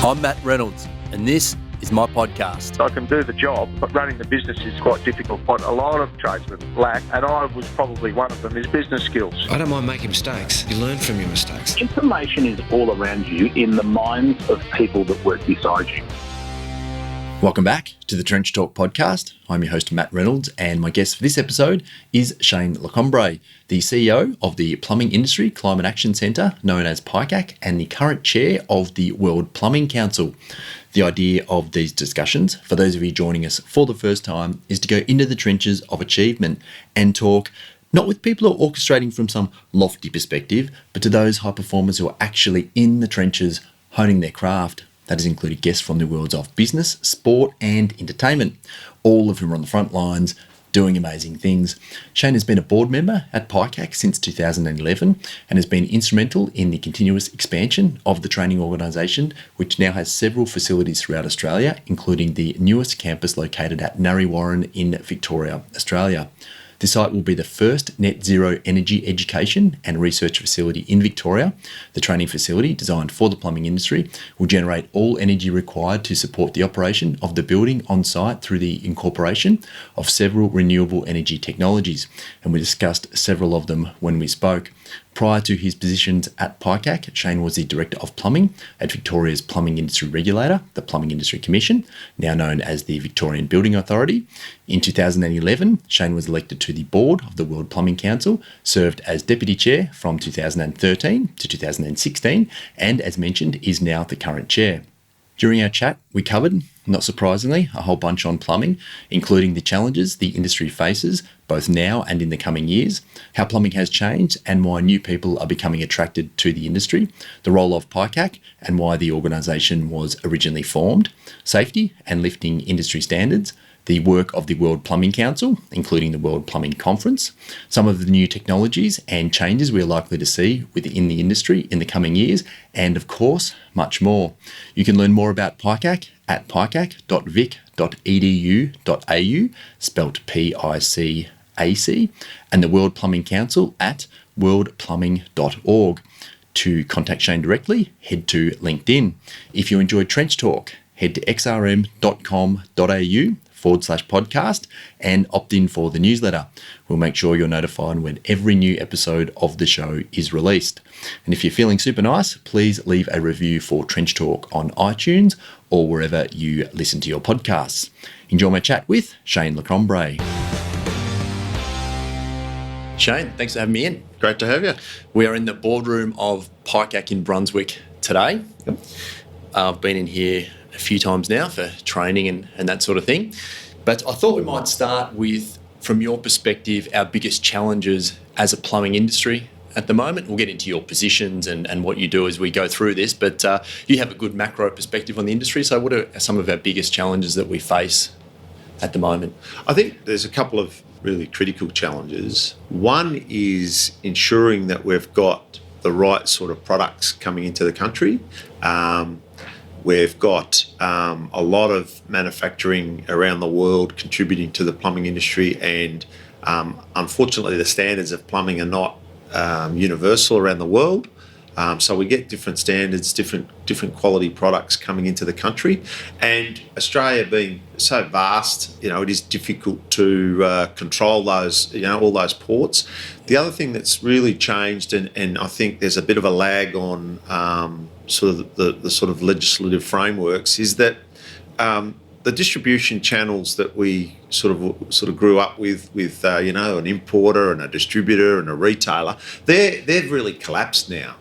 I'm Matt Reynolds, and this is my podcast. I can do the job, but running the business is quite difficult. What a lot of tradesmen lack, and I was probably one of them, is business skills. I don't mind making mistakes. You learn from your mistakes. Information is all around you in the minds of people that work beside you. Welcome back to the Trench Talk podcast. I'm your host, Matt Reynolds, and my guest for this episode is Shayne La Combre, the CEO of the Plumbing Industry Climate Action Centre, known as PICAC, and the current chair of the World Plumbing Council. The idea of these discussions, for those of you joining us for the first time, is to go into the trenches of achievement and talk not with people who are orchestrating from some lofty perspective, but to those high performers who are actually in the trenches honing their craft. That has included guests from the worlds of business, sport and entertainment, all of whom are on the front lines doing amazing things. Shayne has been a board member at PICAC since 2011 and has been instrumental in the continuous expansion of the training organisation, which now has several facilities throughout Australia, including the newest campus located at Narre Warren in Victoria, Australia. The site will be the first net zero energy education and research facility in Victoria. The training facility, designed for the plumbing industry, will generate all energy required to support the operation of the building on site through the incorporation of several renewable energy technologies. And we discussed several of them when we spoke. Prior to his positions at PICAC, Shayne was the Director of Plumbing at Victoria's Plumbing Industry Regulator, the Plumbing Industry Commission, now known as the Victorian Building Authority. In 2011, Shayne was elected to the board of the World Plumbing Council, served as Deputy Chair from 2013 to 2016, and as mentioned, is now the current Chair. During our chat, we covered, not surprisingly, a whole bunch on plumbing, including the challenges the industry faces, both now and in the coming years, how plumbing has changed and why new people are becoming attracted to the industry, the role of PICAC and why the organisation was originally formed, safety and lifting industry standards, the work of the World Plumbing Council, including the World Plumbing Conference, some of the new technologies and changes we are likely to see within the industry in the coming years, and of course, much more. You can learn more about PICAC at picac.vic.edu.au, spelt PICAC, and the World Plumbing Council at worldplumbing.org. To contact Shayne directly, head to LinkedIn. If you enjoyed Trench Talk, head to xrm.com.au/podcast and opt in for the newsletter. We'll make sure you're notified when every new episode of the show is released. And if you're feeling super nice, please leave a review for Trench Talk on iTunes or wherever you listen to your podcasts. Enjoy my chat with Shayne La Combre. Shayne, thanks for having me in. Great to have you. We are in the boardroom of PICAC in Brunswick today. Yep. I've been in here a few times now for training and that sort of thing. But I thought we might start with, from your perspective, our biggest challenges as a plumbing industry at the moment. We'll get into your positions and what you do as we go through this, but you have a good macro perspective on the industry. So what are some of our biggest challenges that we face at the moment? I think there's a couple of really critical challenges. One is ensuring that we've got the right sort of products coming into the country. We've got a lot of manufacturing around the world contributing to the plumbing industry, and unfortunately the standards of plumbing are not universal around the world. So we get different standards, different quality products coming into the country, and Australia being so vast, it is difficult to control those, all those ports. The other thing that's really changed, and I think there's a bit of a lag on sort of the sort of legislative frameworks, is that the distribution channels that we sort of grew up with an importer and a distributor and a retailer, they've really collapsed now.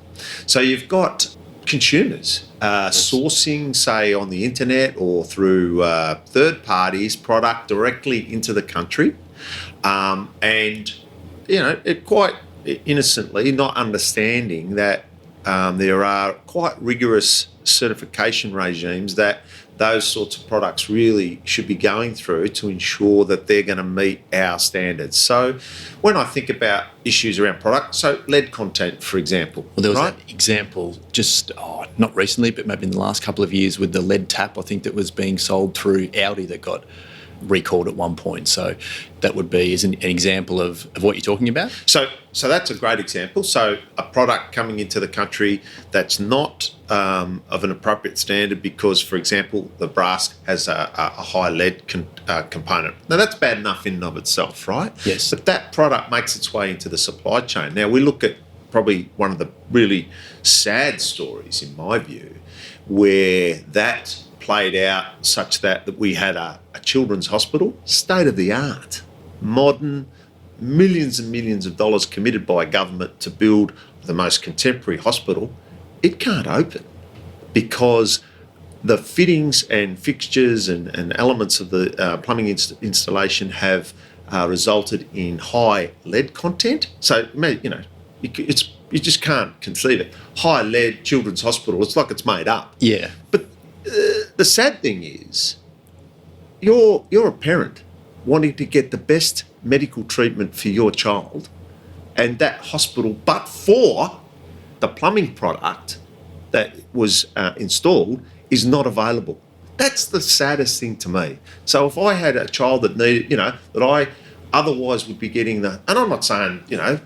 So you've got consumers sourcing, say, on the internet or through third parties, product directly into the country, and it quite innocently not understanding that there are quite rigorous certification regimes that those sorts of products really should be going through to ensure that they're going to meet our standards. So when I think about issues around product, so lead content, for example. Well, there was that example just, not recently, but maybe in the last couple of years with the lead tap, I think, that was being sold through Audi that got recalled at one point. So that would be as an example of what you're talking about. So that's a great example. So a product coming into the country that's not of an appropriate standard because, for example, the brass has a high lead component. Now, that's bad enough in and of itself, right? Yes. But that product makes its way into the supply chain. Now, we look at probably one of the really sad stories, in my view, where that played out such that we had a children's hospital, state-of-the-art, modern, millions and millions of dollars committed by government to build the most contemporary hospital. It can't open because the fittings and fixtures and elements of the plumbing installation have resulted in high lead content. So, you know, you just can't conceive it. High lead children's hospital, it's like it's made up. Yeah. But the sad thing is, you're a parent wanting to get the best medical treatment for your child, and that hospital, but for the plumbing product that was installed, is not available. That's the saddest thing to me. So if I had a child that needed, you know, that I otherwise would be getting and I'm not saying, you know,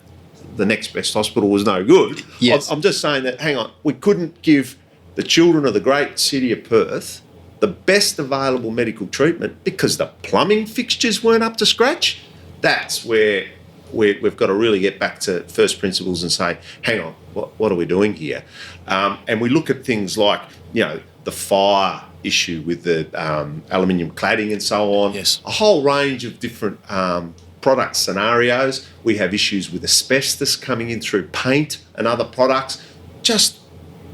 the next best hospital was no good. Yes. I'm just saying that, hang on, we couldn't give the children of the great city of Perth the best available medical treatment because the plumbing fixtures weren't up to scratch. That's where we've got to really get back to first principles and say, hang on, what are we doing here? And we look at things like, you know, the fire issue with the aluminium cladding and so on. Yes. A whole range of different product scenarios. We have issues with asbestos coming in through paint and other products. Just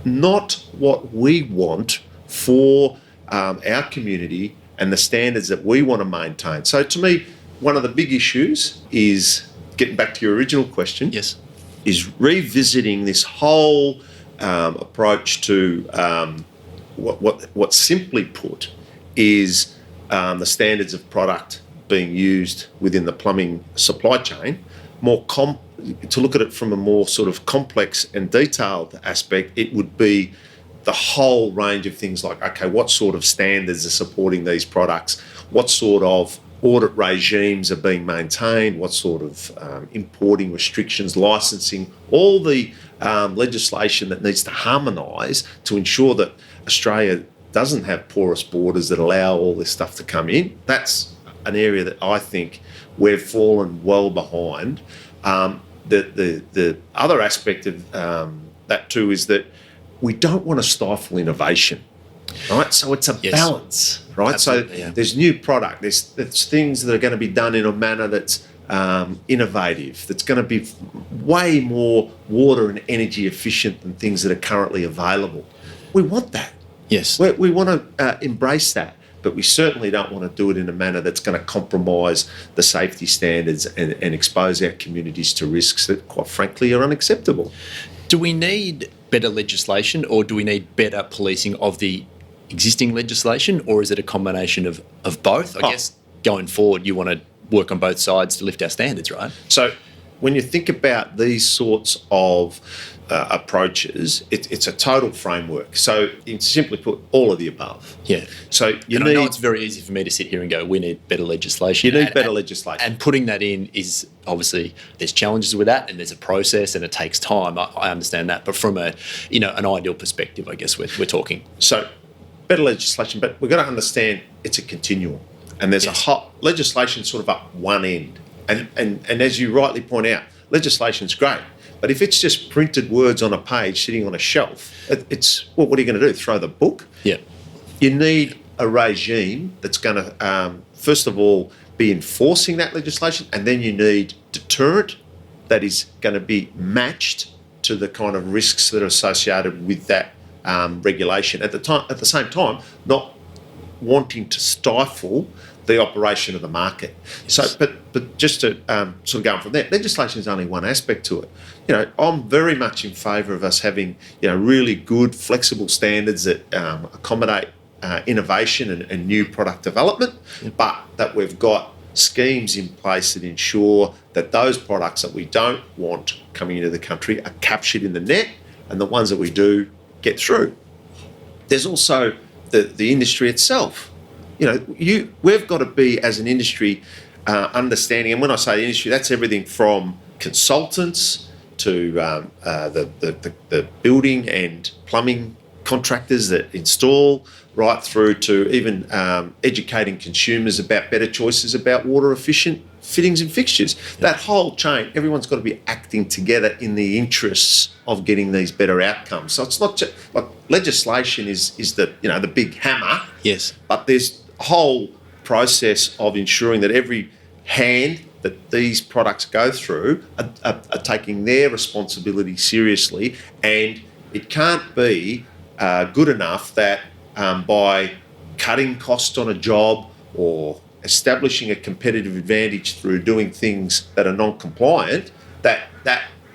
not what we want for our community and the standards that we want to maintain. So to me, one of the big issues is, getting back to your original question, Yes. is revisiting this whole approach to what simply put is the standards of product being used within the plumbing supply chain. To look at it from a more sort of complex and detailed aspect, it would be the whole range of things like, okay, what sort of standards are supporting these products? What sort of audit regimes are being maintained? What sort of importing restrictions, licensing, all the legislation that needs to harmonise to ensure that Australia doesn't have porous borders that allow all this stuff to come in. That's an area that I think we've fallen well behind. The other aspect of that too is that we don't want to stifle innovation, right? So it's a balance, right? Absolutely, So there's new product, there's things that are going to be done in a manner that's innovative, that's going to be way more water and energy efficient than things that are currently available. We want that. Yes. We want to embrace that, but we certainly don't want to do it in a manner that's going to compromise the safety standards and expose our communities to risks that, quite frankly, are unacceptable. Do we need better legislation, or do we need better policing of the existing legislation, or is it a combination of both? I guess going forward, you want to work on both sides to lift our standards, right? So when you think about these sorts of approaches, it's a total framework. So simply put, all of the above. Yeah. So I know it's very easy for me to sit here and go, we need better legislation. You need better legislation. And putting that in is obviously, there's challenges with that, and there's a process, and it takes time. I understand that. But from an ideal perspective, I guess we're talking. So better legislation, but we've got to understand it's a continuum. And there's a hot legislation sort of up one end. And as you rightly point out, legislation's great. But if it's just printed words on a page sitting on a shelf, what are you going to do? Throw the book? Yeah. You need a regime that's going to, first of all, be enforcing that legislation, and then you need deterrent that is going to be matched to the kind of risks that are associated with that regulation. At the same time, not wanting to stifle the operation of the market. Yes. So, but just to sort of go on from there, legislation is only one aspect to it. I'm very much in favour of us having, really good, flexible standards that accommodate innovation and new product development, but that we've got schemes in place that ensure that those products that we don't want coming into the country are captured in the net, and the ones that we do get through. There's also the industry itself. we've got to be, as an industry, understanding, and when I say industry, that's everything from consultants to the building and plumbing contractors that install, right through to even educating consumers about better choices about water efficient fittings and fixtures. That whole chain, everyone's got to be acting together in the interests of getting these better outcomes. So it's not just like legislation is the big hammer. Yes. But there's a whole process of ensuring that every hand that these products go through are taking their responsibility seriously, and it can't be good enough that by cutting costs on a job or establishing a competitive advantage through doing things that are non-compliant, that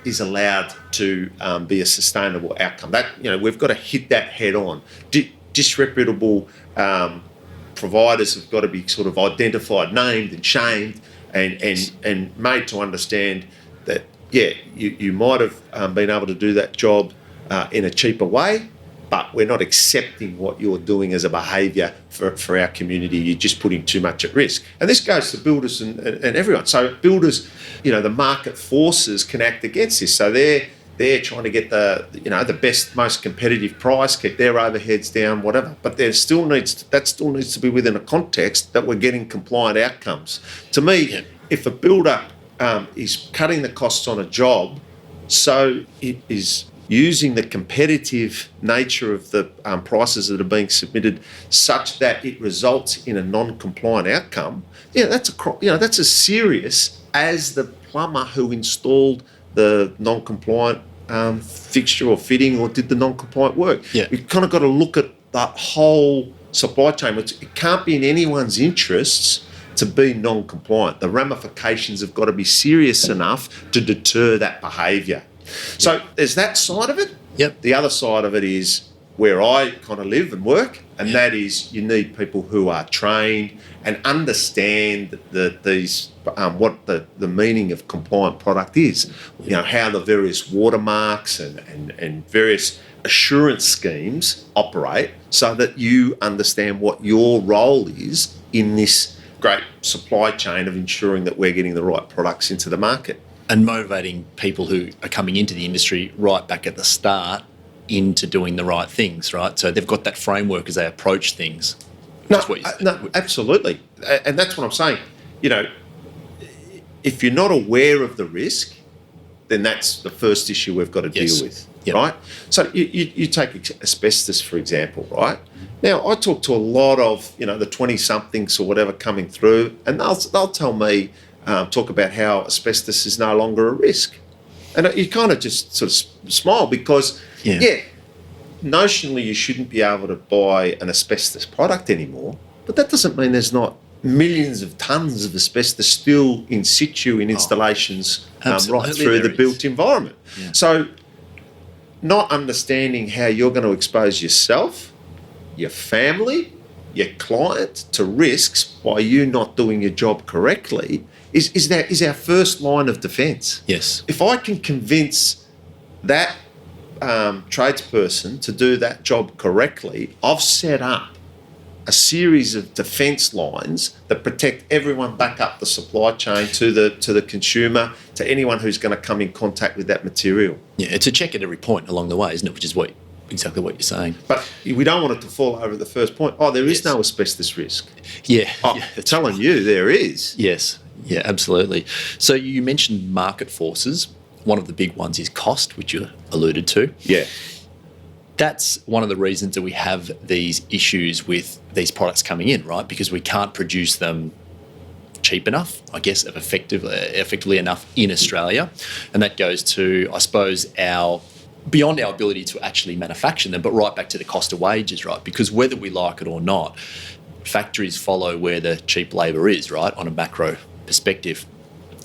is allowed to be a sustainable outcome. We've got to hit that head on. Disreputable providers have got to be sort of identified, named and shamed, and made to understand that, you might have been able to do that job in a cheaper way, but we're not accepting what you're doing as a behaviour for our community. You're just putting too much at risk. And this goes to builders and everyone. So builders, the market forces can act against this. So they're trying to get the best, most competitive price, keep their overheads down, whatever. But that still needs to be within a context that we're getting compliant outcomes. To me, if a builder is cutting the costs on a job, so it is using the competitive nature of the prices that are being submitted such that it results in a non-compliant outcome, that's as serious as the plumber who installed the non-compliant fixture or fitting or did the non-compliant work. Yeah. We've kind of got to look at that whole supply chain. It can't be in anyone's interests to be non-compliant. The ramifications have got to be serious enough to deter that behaviour. So there's that side of it. Yep. The other side of it is where I kind of live and work, and that is you need people who are trained and understand what the meaning of compliant product is. How the various watermarks and various assurance schemes operate, so that you understand what your role is in this great supply chain of ensuring that we're getting the right products into the market. And motivating people who are coming into the industry right back at the start into doing the right things, right? So they've got that framework as they approach things. No, absolutely. And that's what I'm saying. If you're not aware of the risk, then that's the first issue we've got to deal with, right? So you take asbestos, for example, right? Now, I talk to a lot of, the 20-somethings or whatever coming through, and they'll tell me, talk about how asbestos is no longer a risk. And you kind of just sort of smile because, notionally you shouldn't be able to buy an asbestos product anymore, but that doesn't mean there's not millions of tonnes of asbestos still in situ in installations right through the built environment. Yeah. So not understanding how you're going to expose yourself, your family, your client to risks by you not doing your job correctly is our first line of defence. Yes. If I can convince that tradesperson to do that job correctly, I've set up a series of defence lines that protect everyone back up the supply chain to the consumer, to anyone who's going to come in contact with that material. Yeah, it's a check at every point along the way, isn't it? Which is exactly what you're saying. But we don't want it to fall over at the first point. There is no asbestos risk. Yeah. Telling you there is. Yes. Yeah, absolutely. So you mentioned market forces. One of the big ones is cost, which you alluded to. Yeah. That's one of the reasons that we have these issues with these products coming in, right? Because we can't produce them cheap enough, I guess, effectively enough in Australia. And that goes to, I suppose, beyond our ability to actually manufacture them, but right back to the cost of wages, right? Because whether we like it or not, factories follow where the cheap labour is, right, on a macro perspective.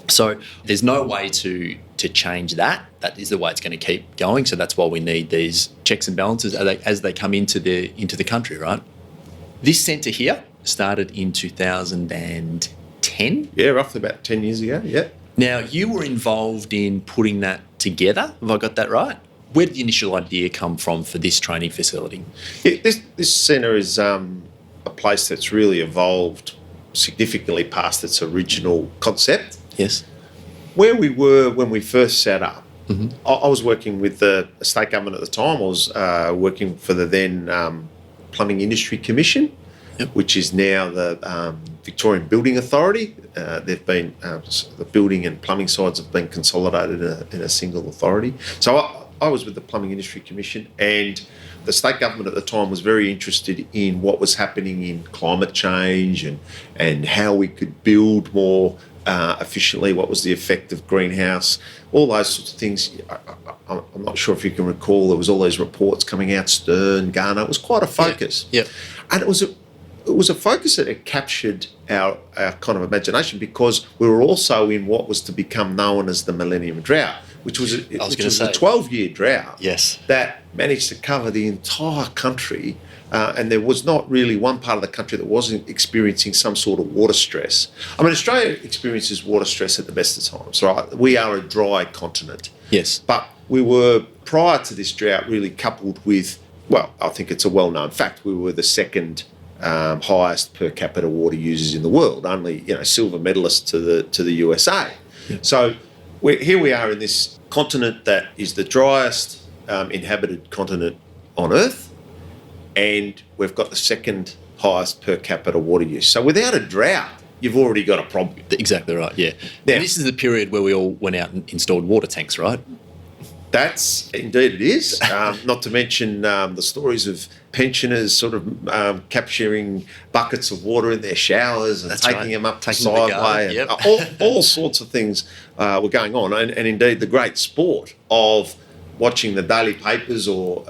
So there's no way to change that. That is the way it's going to keep going. So that's why we need these checks and balances as they come into the country, right? This centre here started in 2010. Yeah, roughly about 10 years ago, yeah. Now, you were involved in putting that together. Have I got that right? Where did the initial idea come from for this training facility? Yeah, this centre is a place that's really evolved significantly past its original concept. Yes. Where we were when we first set up, I was working with the state government at the time. I was working for the then Plumbing Industry Commission, which is now the Victorian Building Authority. They've been the building and plumbing sides have been consolidated in a single authority. So I was with the Plumbing Industry Commission, and the state government at the time was very interested in what was happening in climate change and how we could build more efficiently, what was the effect of greenhouse, all those sorts of things. I'm not sure if you can recall, there was all those reports coming out, Stern, Garner. It was quite a focus. Yeah. And it was a focus that had captured our kind of imagination, because we were also in what was to become known as the Millennium Drought, which was a 12-year drought. Yes. That managed to cover the entire country, and there was not really one part of the country that wasn't experiencing some sort of water stress. I mean, Australia experiences water stress at the best of times, right? We are a dry continent. Yes. But we were, prior to this drought, really coupled with, well, I think it's a well-known fact, we were the second highest per capita water users in the world, only silver medalists to the USA. Yeah. So here we are in this continent that is the driest inhabited continent on Earth, and we've got the second highest per capita water use. So without a drought, you've already got a problem. Exactly right, yeah. Now, and this is the period where we all went out and installed water tanks, right? That's indeed it is. Not to mention the stories of pensioners sort of capturing buckets of water in their showers and taking them up to sideway. Yep. All sorts of things were going on. And indeed the great sport of watching the daily papers, or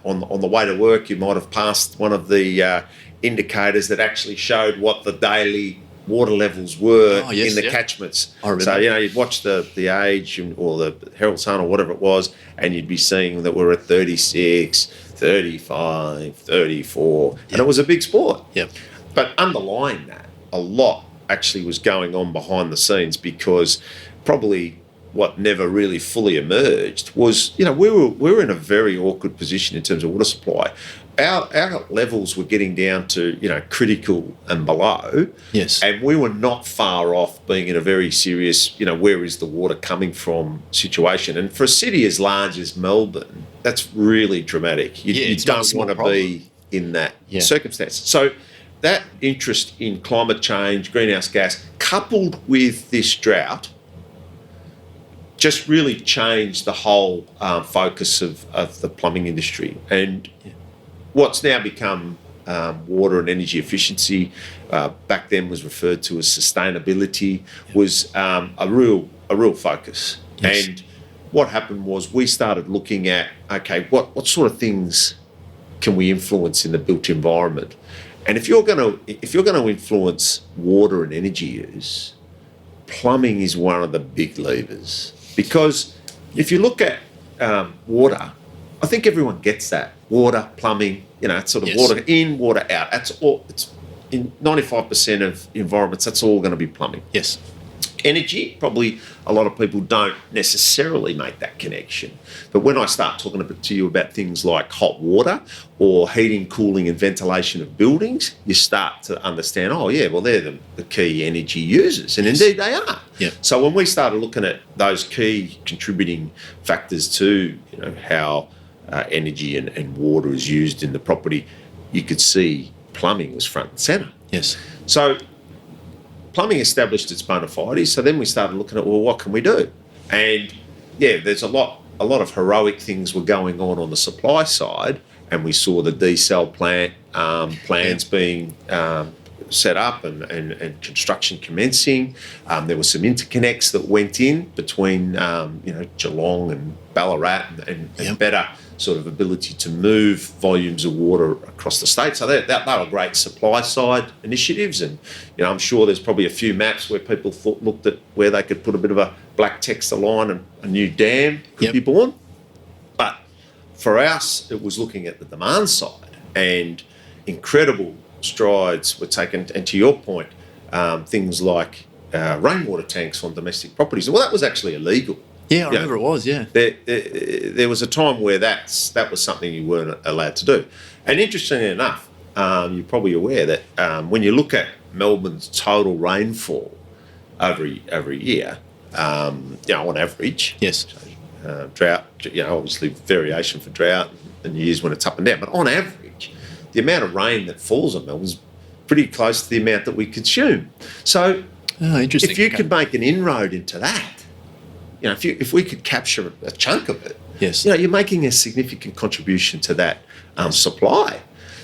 on the way to work, you might have passed one of the indicators that actually showed what the daily water levels were in the catchments. So, you'd watch the Age or the Herald Sun or whatever it was, and you'd be seeing that we're at 36, 35, 34, and it was a big sport. Yep. But underlying that, a lot actually was going on behind the scenes, because probably what never really fully emerged was, we were in a very awkward position in terms of water supply. Our levels were getting down to, critical and below. Yes. And we were not far off being in a very serious, where is the water coming from situation. And for a city as large as Melbourne, that's really dramatic. You don't want to be in that circumstance. So that interest in climate change, greenhouse gas, coupled with this drought, just really changed the whole focus of the plumbing industry. And what's now become water and energy efficiency, back then was referred to as sustainability, was a real focus. Yes. And what happened was we started looking at, okay, what sort of things can we influence in the built environment? And if you're going to influence water and energy use, plumbing is one of the big levers. Because if you look at water, I think everyone gets that. Water, plumbing, it's sort of water in, water out. That's all. It's in 95% of environments, that's all going to be plumbing. Yes. Energy, probably a lot of people don't necessarily make that connection. But when I start talking to you about things like hot water or heating, cooling and ventilation of buildings, you start to understand, they're the key energy users. And indeed they are. Yeah. So when we started looking at those key contributing factors to, how energy and water is used in the property, you could see plumbing was front and centre. Yes. So plumbing established its bona fides, so then we started looking at, what can we do? And there's a lot of heroic things were going on the supply side, and we saw the desal plant plans being set up and construction commencing. There were some interconnects that went in between Geelong and Ballarat and better sort of ability to move volumes of water across the state. So they were great supply side initiatives, and I'm sure there's probably a few maps where people looked at where they could put a bit of a black text line and a new dam could be born. But for us, it was looking at the demand side, and incredible strides were taken. And to your point, things like rainwater tanks on domestic properties. Well, that was actually illegal. Yeah, I remember it was, yeah. There was a time where that was something you weren't allowed to do. And interestingly enough, you're probably aware that when you look at Melbourne's total rainfall every year, on average, Yes. drought, obviously variation for drought and years when it's up and down, but on average, the amount of rain that falls on Melbourne is pretty close to the amount that we consume. So Interesting. if you could make an inroad into that, if we could capture a chunk of it, Yes. you're making a significant contribution to that supply.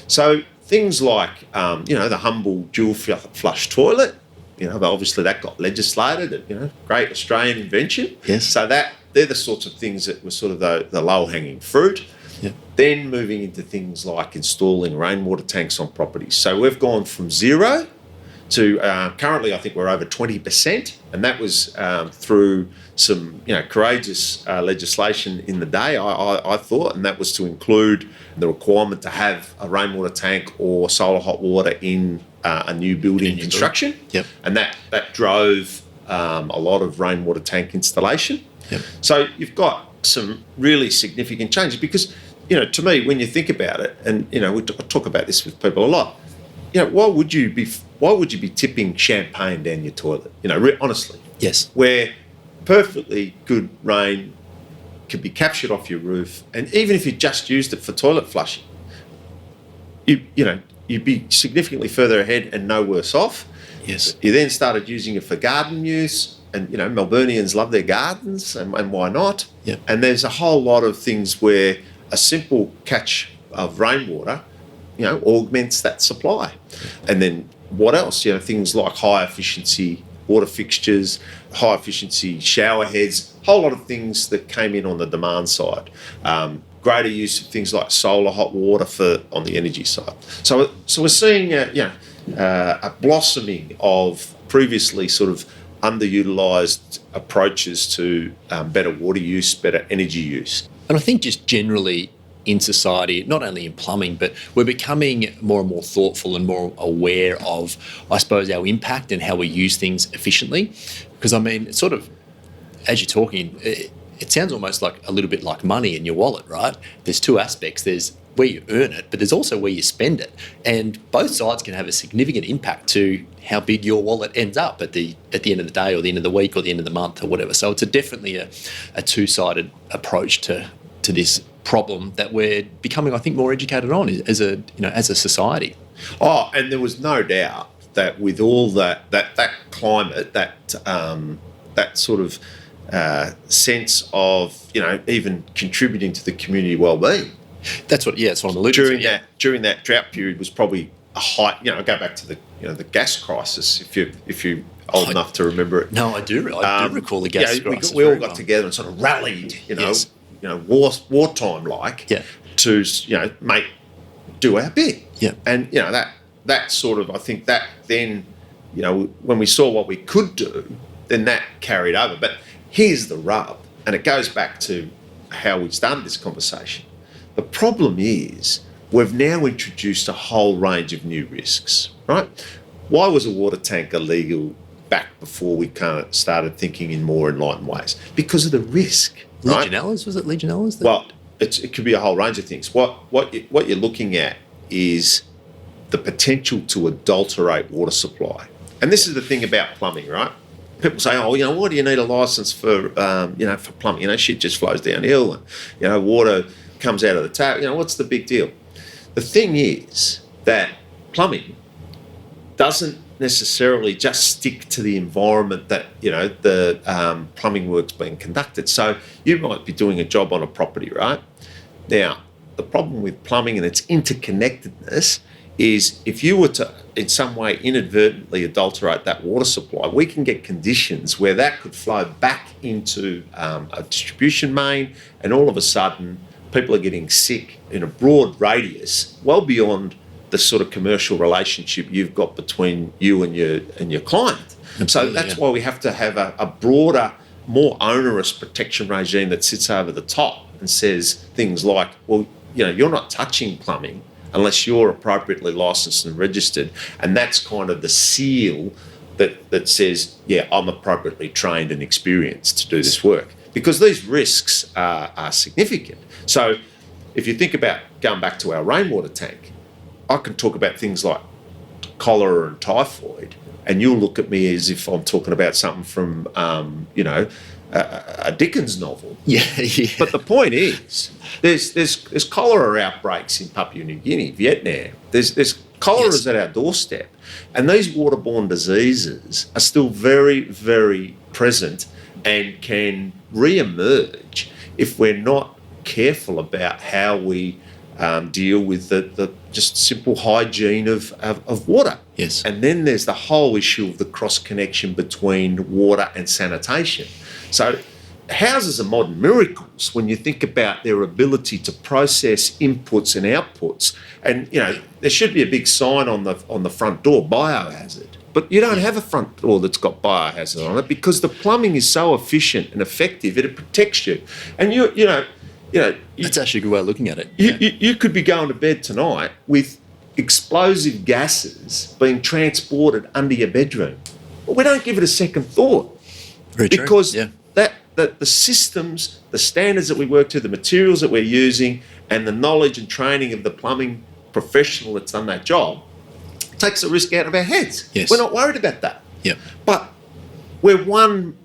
So things like, the humble dual flush toilet, obviously that got legislated, great Australian invention. Yes. So they're the sorts of things that were sort of the low-hanging fruit. Yeah. Then moving into things like installing rainwater tanks on properties. So we've gone from zero to currently I think we're over 20%, and that was through some courageous legislation in the day, I thought, and that was to include the requirement to have a rainwater tank or solar hot water in a new building construction. Yep. And that drove a lot of rainwater tank installation. Yep. So you've got some really significant changes because, to me, when you think about it, and we talk about this with people a lot, why would you be tipping champagne down your toilet? Honestly, Yes. where perfectly good rain could be captured off your roof, and even if you just used it for toilet flushing, you'd be significantly further ahead and no worse off. Yes. You then started using it for garden use, and Melburnians love their gardens, and why not? Yep. And there's a whole lot of things where a simple catch of rainwater, augments that supply. And then what else? Things like high efficiency water fixtures, high efficiency shower heads, a whole lot of things that came in on the demand side. Greater use of things like solar hot water on the energy side. So we're seeing a blossoming of previously sort of underutilised approaches to better water use, better energy use. And I think just generally in society, not only in plumbing, but we're becoming more and more thoughtful and more aware of, I suppose, our impact and how we use things efficiently. Because, it's sort of, as you're talking, it sounds almost like a little bit like money in your wallet, right? There's two aspects. There's where you earn it, but there's also where you spend it. And both sides can have a significant impact to how big your wallet ends up at the end of the day or the end of the week or the end of the month or whatever. So it's definitely a two-sided approach to this problem that we're becoming, I think, more educated on as a society. Oh, and there was no doubt that with all that climate, that sort of sense of even contributing to the community well-being. That's what I'm alluding to. During that drought period was probably a height. Go back to the gas crisis if you're old enough to remember it. No, I do recall the gas crisis. We all got together and sort of rallied. Yes. Wartime to do our bit. Yeah. And that sort of, I think that then when we saw what we could do, then that carried over. But here's the rub, and it goes back to how we started this conversation. The problem is we've now introduced a whole range of new risks, right? Why was a water tank illegal back before we kind of started thinking in more enlightened ways? Because of the risk. Right? Legionellas? Was it Legionellas? Well, it could be a whole range of things. What you're looking at is the potential to adulterate water supply. And this is the thing about plumbing, right? People say, why do you need a licence for plumbing? Shit just flows downhill and, water comes out of the tap. What's the big deal? The thing is that plumbing doesn't necessarily just stick to the environment that the plumbing work's being conducted. So you might be doing a job on a property, right? Now, the problem with plumbing and its interconnectedness is if you were to in some way inadvertently adulterate that water supply, we can get conditions where that could flow back into a distribution main, and all of a sudden people are getting sick in a broad radius, well beyond the sort of commercial relationship you've got between you and your client. Absolutely, so that's why we have to have a broader, more onerous protection regime that sits over the top and says things like, well, you're not touching plumbing unless you're appropriately licensed and registered. And that's kind of the seal that says, I'm appropriately trained and experienced to do this work. Because these risks are significant. So if you think about going back to our rainwater tank, I can talk about things like cholera and typhoid, and you'll look at me as if I'm talking about something from, a Dickens novel. Yeah. But the point is, there's cholera outbreaks in Papua New Guinea, Vietnam. There's cholera's at our doorstep, and these waterborne diseases are still very, very present and can re-emerge if we're not careful about how we deal with the just simple hygiene of water. Yes. And then there's the whole issue of the cross connection between water and sanitation. So houses are modern miracles when you think about their ability to process inputs and outputs. And, there should be a big sign on the front door, biohazard. But you don't have a front door that's got biohazard on it because the plumbing is so efficient and effective, it protects you. And That's actually a good way of looking at it. You could be going to bed tonight with explosive gases being transported under your bedroom. Well, we don't give it a second thought. Very true. Because Yeah. the systems, the standards that we work to, the materials that we're using, and the knowledge and training of the plumbing professional that's done that job takes the risk out of our heads. Yes. We're not worried about that. Yeah. But we're one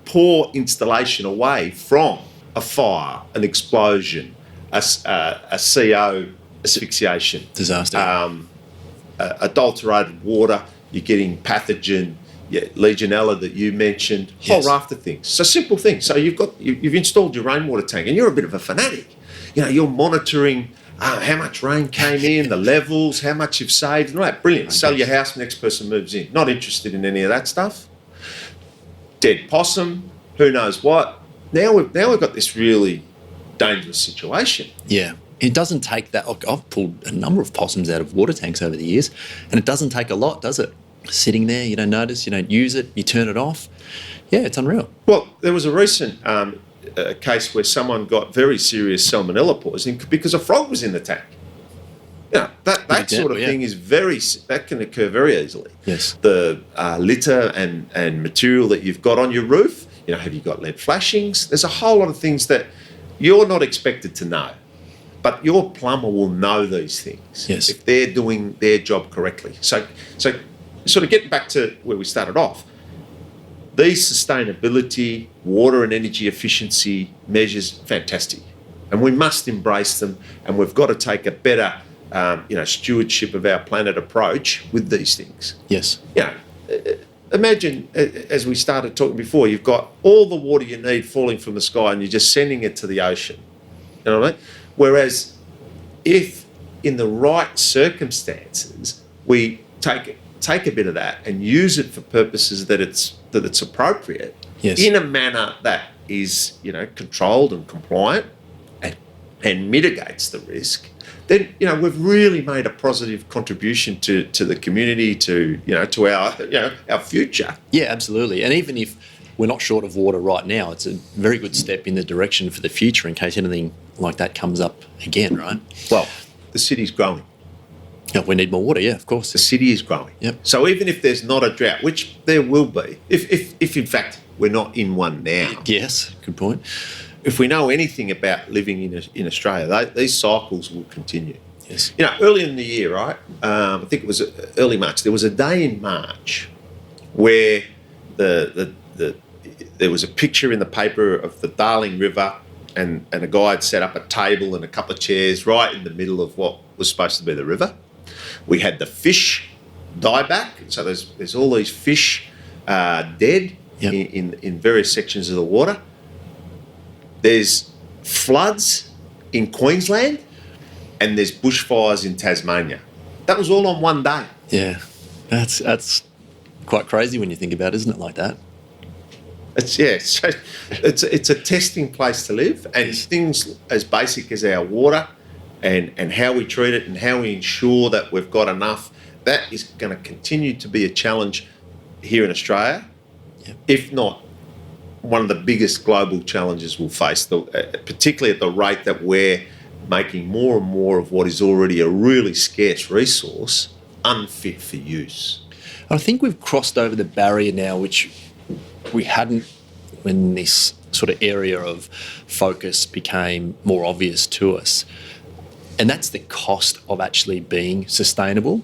poor installation away from a fire, an explosion, a CO asphyxiation, Disaster. adulterated water, you're getting pathogen, Legionella that you mentioned, whole Yes. raft of things. So simple things. So you've installed your rainwater tank, and you're a bit of a fanatic. You're monitoring how much rain came in, the levels, how much you've saved, and all that. Brilliant. Sell your house, next person moves in. Not interested in any of that stuff. Dead possum, who knows what. Now we've got this really dangerous situation. Yeah. It doesn't take that. I've pulled a number of possums out of water tanks over the years, and it doesn't take a lot, does it? Sitting there, you don't notice, you don't use it, you turn it off. Yeah, it's unreal. Well, there was a recent case where someone got very serious salmonella poisoning because a frog was in the tank. That sort of thing is that can occur very easily. Yes. The litter and material that you've got on your roof, have you got lead flashings? There's a whole lot of things that you're not expected to know. But your plumber will know these things if they're doing their job correctly. So sort of getting back to where we started off, these sustainability, water and energy efficiency measures, fantastic. And we must embrace them, and we've got to take a better stewardship of our planet approach with these things. Yes. Imagine, as we started talking before, you've got all the water you need falling from the sky and you're just sending it to the ocean. You know what I mean? Whereas if in the right circumstances we take a bit of that and use it for purposes that it's appropriate, in a manner that is controlled and compliant and mitigates the risk, then we've really made a positive contribution to the community, to our future. Yeah, absolutely. And even if we're not short of water right now, it's a very good step in the direction for the future in case anything like that comes up again, right? Well, the city's growing. Yeah, we need more water, yeah, of course. The city is growing. Yep. So even if there's not a drought, which there will be, if in fact we're not in one now. Yes, good point. If we know anything about living in Australia, these cycles will continue. Yes. Early in the year, right? I think it was early March. There was a day in March where there was a picture in the paper of the Darling River, and a guy had set up a table and a couple of chairs right in the middle of what was supposed to be the river. We had the fish die back, so there's all these fish dead in various sections of the water. There's floods in Queensland, and there's bushfires in Tasmania. That was all on one day. Yeah, that's quite crazy when you think about it, isn't it, like that? So it's a testing place to live, and things as basic as our water and how we treat it and how we ensure that we've got enough, that is going to continue to be a challenge here in Australia, if not one of the biggest global challenges we'll face, particularly at the rate that we're making more and more of what is already a really scarce resource unfit for use. I think we've crossed over the barrier now, which we hadn't when this sort of area of focus became more obvious to us. And that's the cost of actually being sustainable.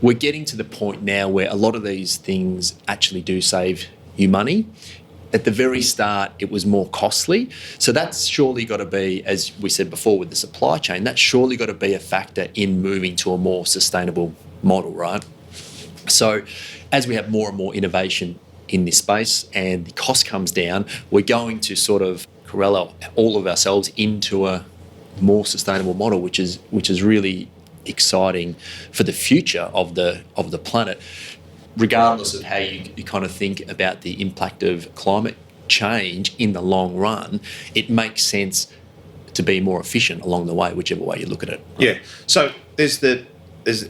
We're getting to the point now where a lot of these things actually do save you money. At the very start, it was more costly. So that's surely got to be, as we said before with the supply chain, that's surely got to be a factor in moving to a more sustainable model, right? So as we have more and more innovation in this space and the cost comes down, we're going to sort of corral all of ourselves into a more sustainable model, which is really exciting for the future of the planet, regardless of how you kind of think about the impact of climate change in the long run. It makes sense to be more efficient along the way, whichever way you look at it. Right? Yeah. So there's and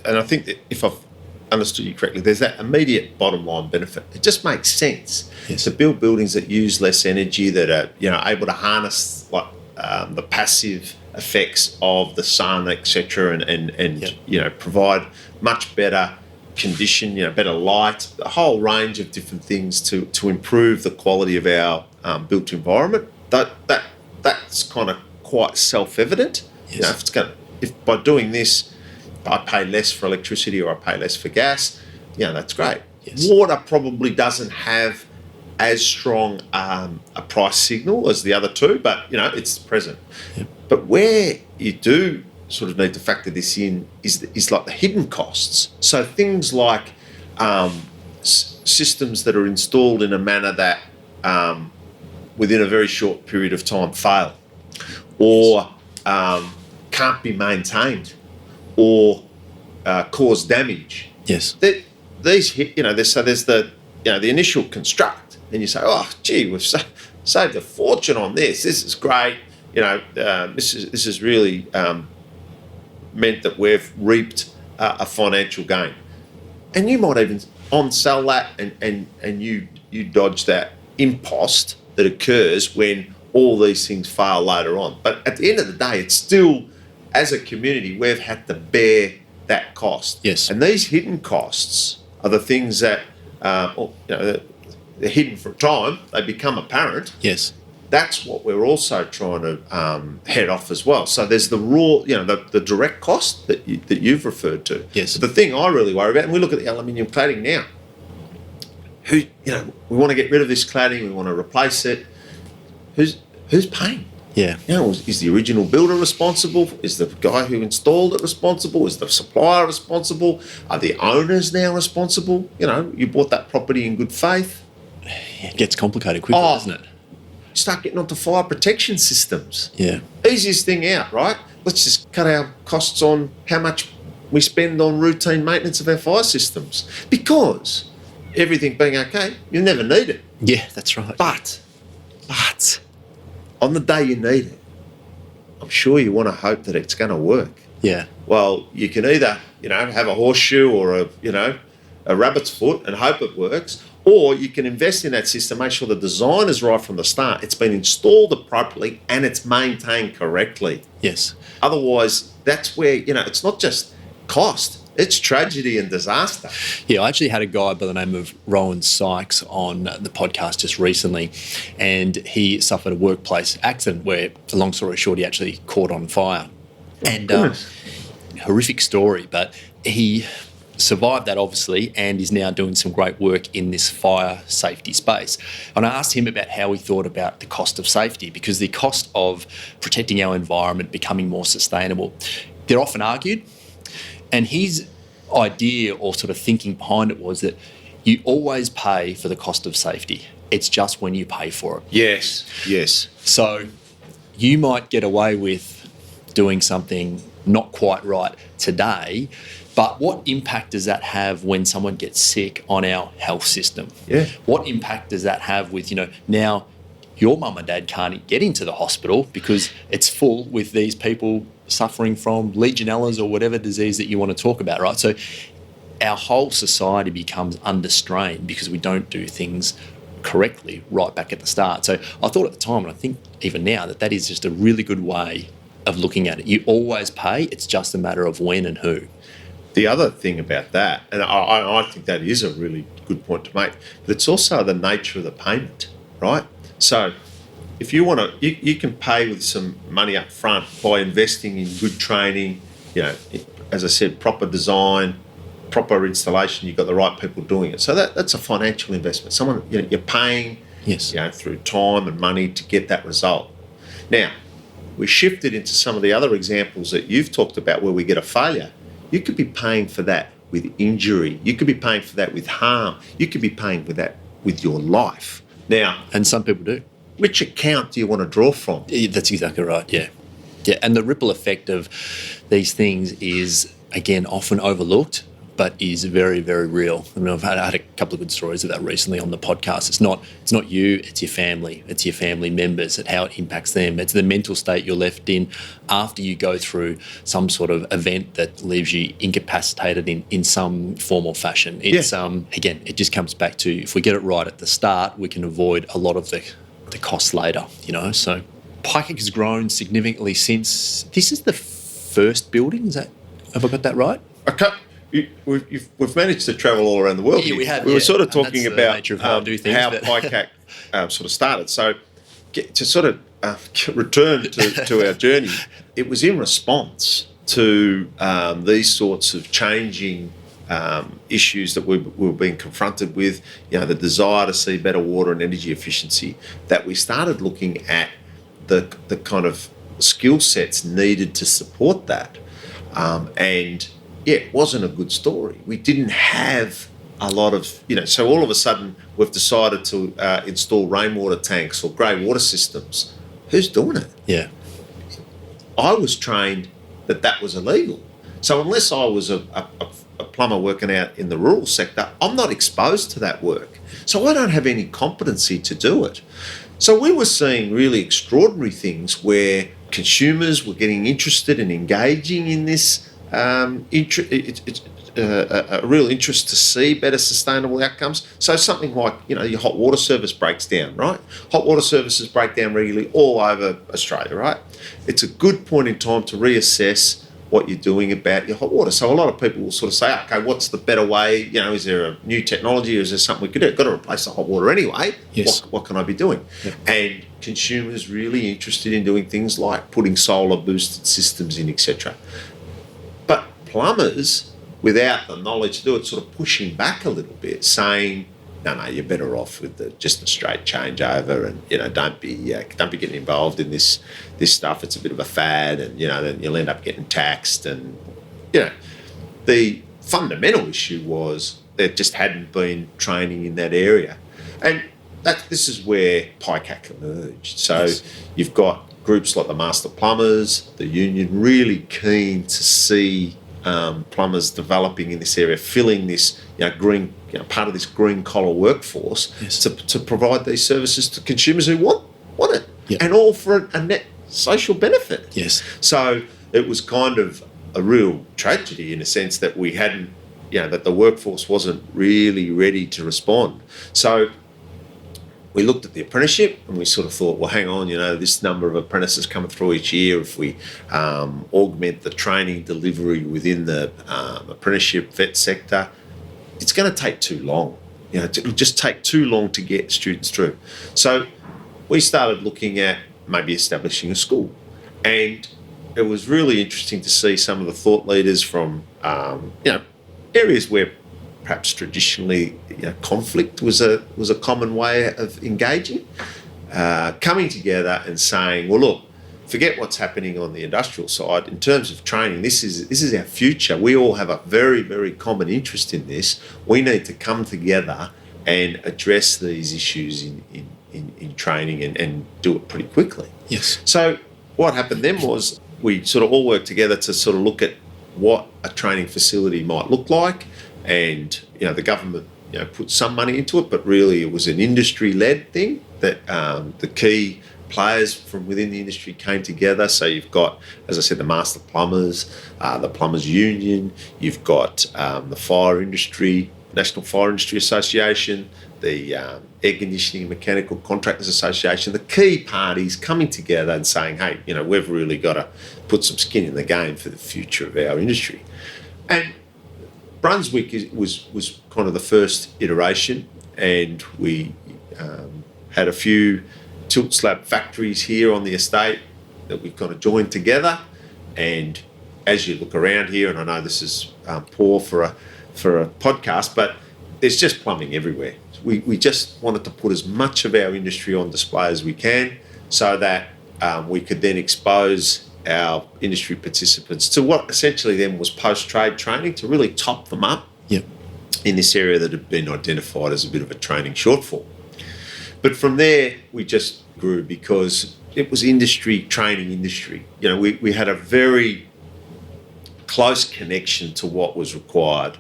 I think that if I've understood you correctly, there's that immediate bottom line benefit. It just makes sense to build buildings that use less energy, that are able to harness the passive effects of the sun, etc., and provide much better condition, better light, a whole range of different things to improve the quality of our built environment. That's kind of quite self-evident. Yes. If by doing this I pay less for electricity or I pay less for gas, that's great. Yes. Water probably doesn't have as strong a price signal as the other two, but it's present. Yep. But where you do sort of need to factor this in is like the hidden costs. So things like systems that are installed in a manner that within a very short period of time fail, or can't be maintained, or cause damage. Yes. These hit, so there's the initial construct, and you say, oh, gee, we've saved a fortune on this. This is great. This is really meant that we've reaped a financial gain, and you might even on-sell that, and you dodge that impost that occurs when all these things fail later on. But at the end of the day, it's still, as a community, we've had to bear that cost. Yes. And these hidden costs are the things that they're hidden for a time. They become apparent. Yes. That's what we're also trying to head off as well. So there's the raw, the direct cost that you've referred to. Yes. But the thing I really worry about, and we look at the aluminium cladding now. We want to get rid of this cladding. We want to replace it. Who's paying? Yeah. Is the original builder responsible? Is the guy who installed it responsible? Is the supplier responsible? Are the owners now responsible? You bought that property in good faith. It gets complicated quickly, doesn't it? Start getting onto fire protection systems. Yeah. Easiest thing out, right? Let's just cut our costs on how much we spend on routine maintenance of our fire systems. Because everything being okay, you never need it. Yeah, that's right. But on the day you need it, I'm sure you want to hope that it's going to work. Yeah. Well, you can either, have a horseshoe or a rabbit's foot and hope it works, or you can invest in that system, make sure the design is right from the start, it's been installed appropriately, and it's maintained correctly. Yes. Otherwise, that's where, it's not just cost, it's tragedy and disaster. Yeah, I actually had a guy by the name of Rowan Sykes on the podcast just recently, and he suffered a workplace accident where, long story short, he actually caught on fire. And horrific story, but he survived that, obviously, and is now doing some great work in this fire safety space. And I asked him about how he thought about the cost of safety, because the cost of protecting our environment, becoming more sustainable, they're often argued. And his idea or sort of thinking behind it was that you always pay for the cost of safety. It's just when you pay for it. Yes. So you might get away with doing something not quite right today, but what impact does that have when someone gets sick on our health system? Yeah. What impact does that have with, now your mum and dad can't get into the hospital because it's full with these people suffering from Legionellas or whatever disease that you want to talk about, right? So our whole society becomes under strain because we don't do things correctly right back at the start. So I thought at the time, and I think even now, that is just a really good way of looking at it. You always pay, it's just a matter of when and who. The other thing about that, and I think that is a really good point to make, but it's also the nature of the payment, right? So if you want to, you can pay with some money up front by investing in good training, as I said, proper design, proper installation, you've got the right people doing it. So that's a financial investment. Someone, you're paying through time and money to get that result. Now, we shifted into some of the other examples that you've talked about where we get a failure. You could be paying for that with injury. You could be paying for that with harm. You could be paying for that with your life. Now, and some people do. Which account do you want to draw from? That's exactly right, yeah. Yeah, and the ripple effect of these things is, again, often overlooked, but is very, very real. I mean, I've had a couple of good stories of that recently on the podcast. It's not you, it's your family. It's your family members, and how it impacts them. It's the mental state you're left in after you go through some sort of event that leaves you incapacitated in some form or fashion. It's again, it just comes back to, if we get it right at the start, we can avoid a lot of the costs later, So PICAC has grown significantly since. This is the first building, have I got that right? Okay. We've managed to travel all around the world. Yeah, we have. We were sort of talking about how PICAC sort of started. So to sort of return to our journey, it was in response to these sorts of changing issues that we were being confronted with, the desire to see better water and energy efficiency, that we started looking at the kind of skill sets needed to support that. It wasn't a good story. We didn't have a lot of, so all of a sudden we've decided to install rainwater tanks or grey water systems. Who's doing it? Yeah. I was trained that was illegal. So unless I was a plumber working out in the rural sector, I'm not exposed to that work. So I don't have any competency to do it. So we were seeing really extraordinary things where consumers were getting interested and engaging in this. A real interest to see better sustainable outcomes. So something like, your hot water service breaks down, right? Hot water services break down regularly all over Australia, right? It's a good point in time to reassess what you're doing about your hot water. So a lot of people will sort of say, okay, what's the better way? Is there a new technology, or is there something we could do? I've got to replace the hot water anyway. Yes. What can I be doing? Yep. And consumers really interested in doing things like putting solar boosted systems in, etc. But plumbers, without the knowledge to do it, sort of pushing back a little bit, saying, no, you're better off with just a straight changeover, and don't be getting involved in this stuff. It's a bit of a fad, and then you'll end up getting taxed. And the fundamental issue was there just hadn't been training in that area, and this is where PICAC emerged. So You've got groups like the Master Plumbers, the union, really keen to see plumbers developing in this area, filling this green, part of this green collar workforce, to provide these services to consumers who want it, and all for a net social benefit. Yes. So it was kind of a real tragedy in a sense that we hadn't, that the workforce wasn't really ready to respond. So we looked at the apprenticeship and we sort of thought, well, hang on, this number of apprentices coming through each year, if we augment the training delivery within the apprenticeship vet sector, it's going to take too long. It'll just take too long to get students through. So we started looking at maybe establishing a school. And it was really interesting to see some of the thought leaders from, areas where perhaps traditionally conflict was a common way of engaging, coming together and saying, well, look, forget what's happening on the industrial side. In terms of training, this is our future. We all have a very, very common interest in this. We need to come together and address these issues in training and do it pretty quickly. Yes. So what happened then was we sort of all worked together to sort of look at what a training facility might look like. And, the government, put some money into it, but really it was an industry-led thing that the key players from within the industry came together. So you've got, as I said, the Master Plumbers, the Plumbers Union, you've got the Fire Industry, National Fire Industry Association, the Air Conditioning and Mechanical Contractors Association, the key parties coming together and saying, hey, we've really got to put some skin in the game for the future of our industry. And Brunswick was kind of the first iteration, and we had a few tilt slab factories here on the estate that we've kind of joined together. And as you look around here, and I know this is poor for a podcast, but there's just plumbing everywhere. We just wanted to put as much of our industry on display as we can, so that we could then expose our industry participants to what essentially then was post-trade training, to really top them up in this area that had been identified as a bit of a training shortfall. But from there, we just grew, because it was training industry. You know, we had a very close connection to what was required.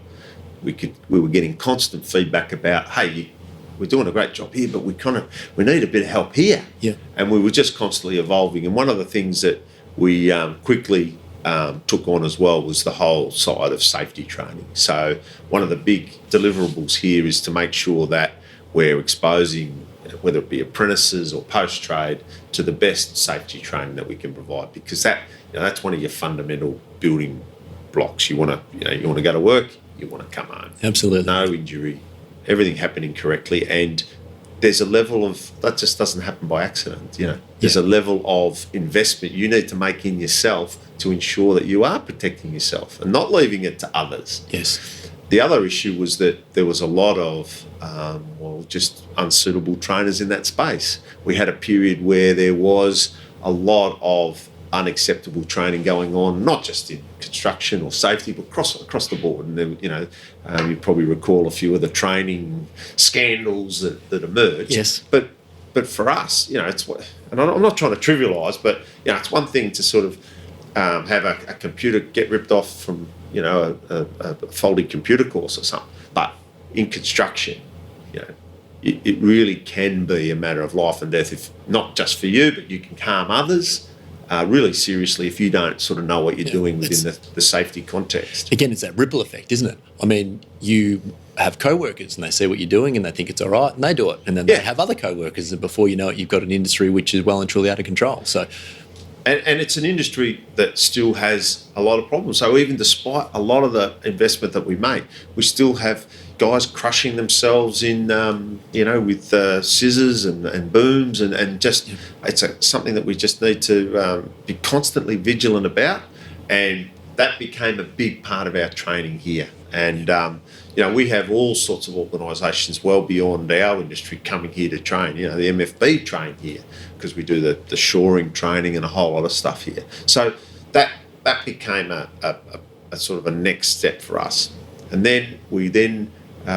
We were getting constant feedback about, hey, we're doing a great job here, but we need a bit of help here. Yeah. And we were just constantly evolving. And one of the things that we quickly took on as well was the whole side of safety training. So one of the big deliverables here is to make sure that we're exposing, whether it be apprentices or post-trade, to the best safety training that we can provide, because that's one of your fundamental building blocks. You want to go to work, you want to come home. Absolutely. No injury, everything happening correctly. And there's a level of, that just doesn't happen by accident. There's a level of investment you need to make in yourself to ensure that you are protecting yourself and not leaving it to others. Yes. The other issue was that there was a lot of just unsuitable trainers in that space. We had a period where there was a lot of unacceptable training going on, not just in construction or safety, but across the board. And then, you probably recall a few of the training scandals that emerged. Yes. But for us, it's what, and I'm not trying to trivialise, but it's one thing to sort of have a computer get ripped off from a faulty computer course or something. But in construction, it really can be a matter of life and death, if not just for you, but you can harm others really seriously if you don't sort of know what you're doing within the safety context. Again, it's that ripple effect, isn't it? I mean, you have co-workers and they see what you're doing and they think it's all right and they do it. And then they have other co-workers, and before you know it, you've got an industry which is well and truly out of control. So, And it's an industry that still has a lot of problems. So even despite a lot of the investment that we make, we still have guys crushing themselves in, with scissors and booms, and just it's something that we just need to be constantly vigilant about. And that became a big part of our training here. And we have all sorts of organisations well beyond our industry coming here to train. The MFB train here because we do the shoring training and a whole lot of stuff here. So that became a sort of a next step for us. And then we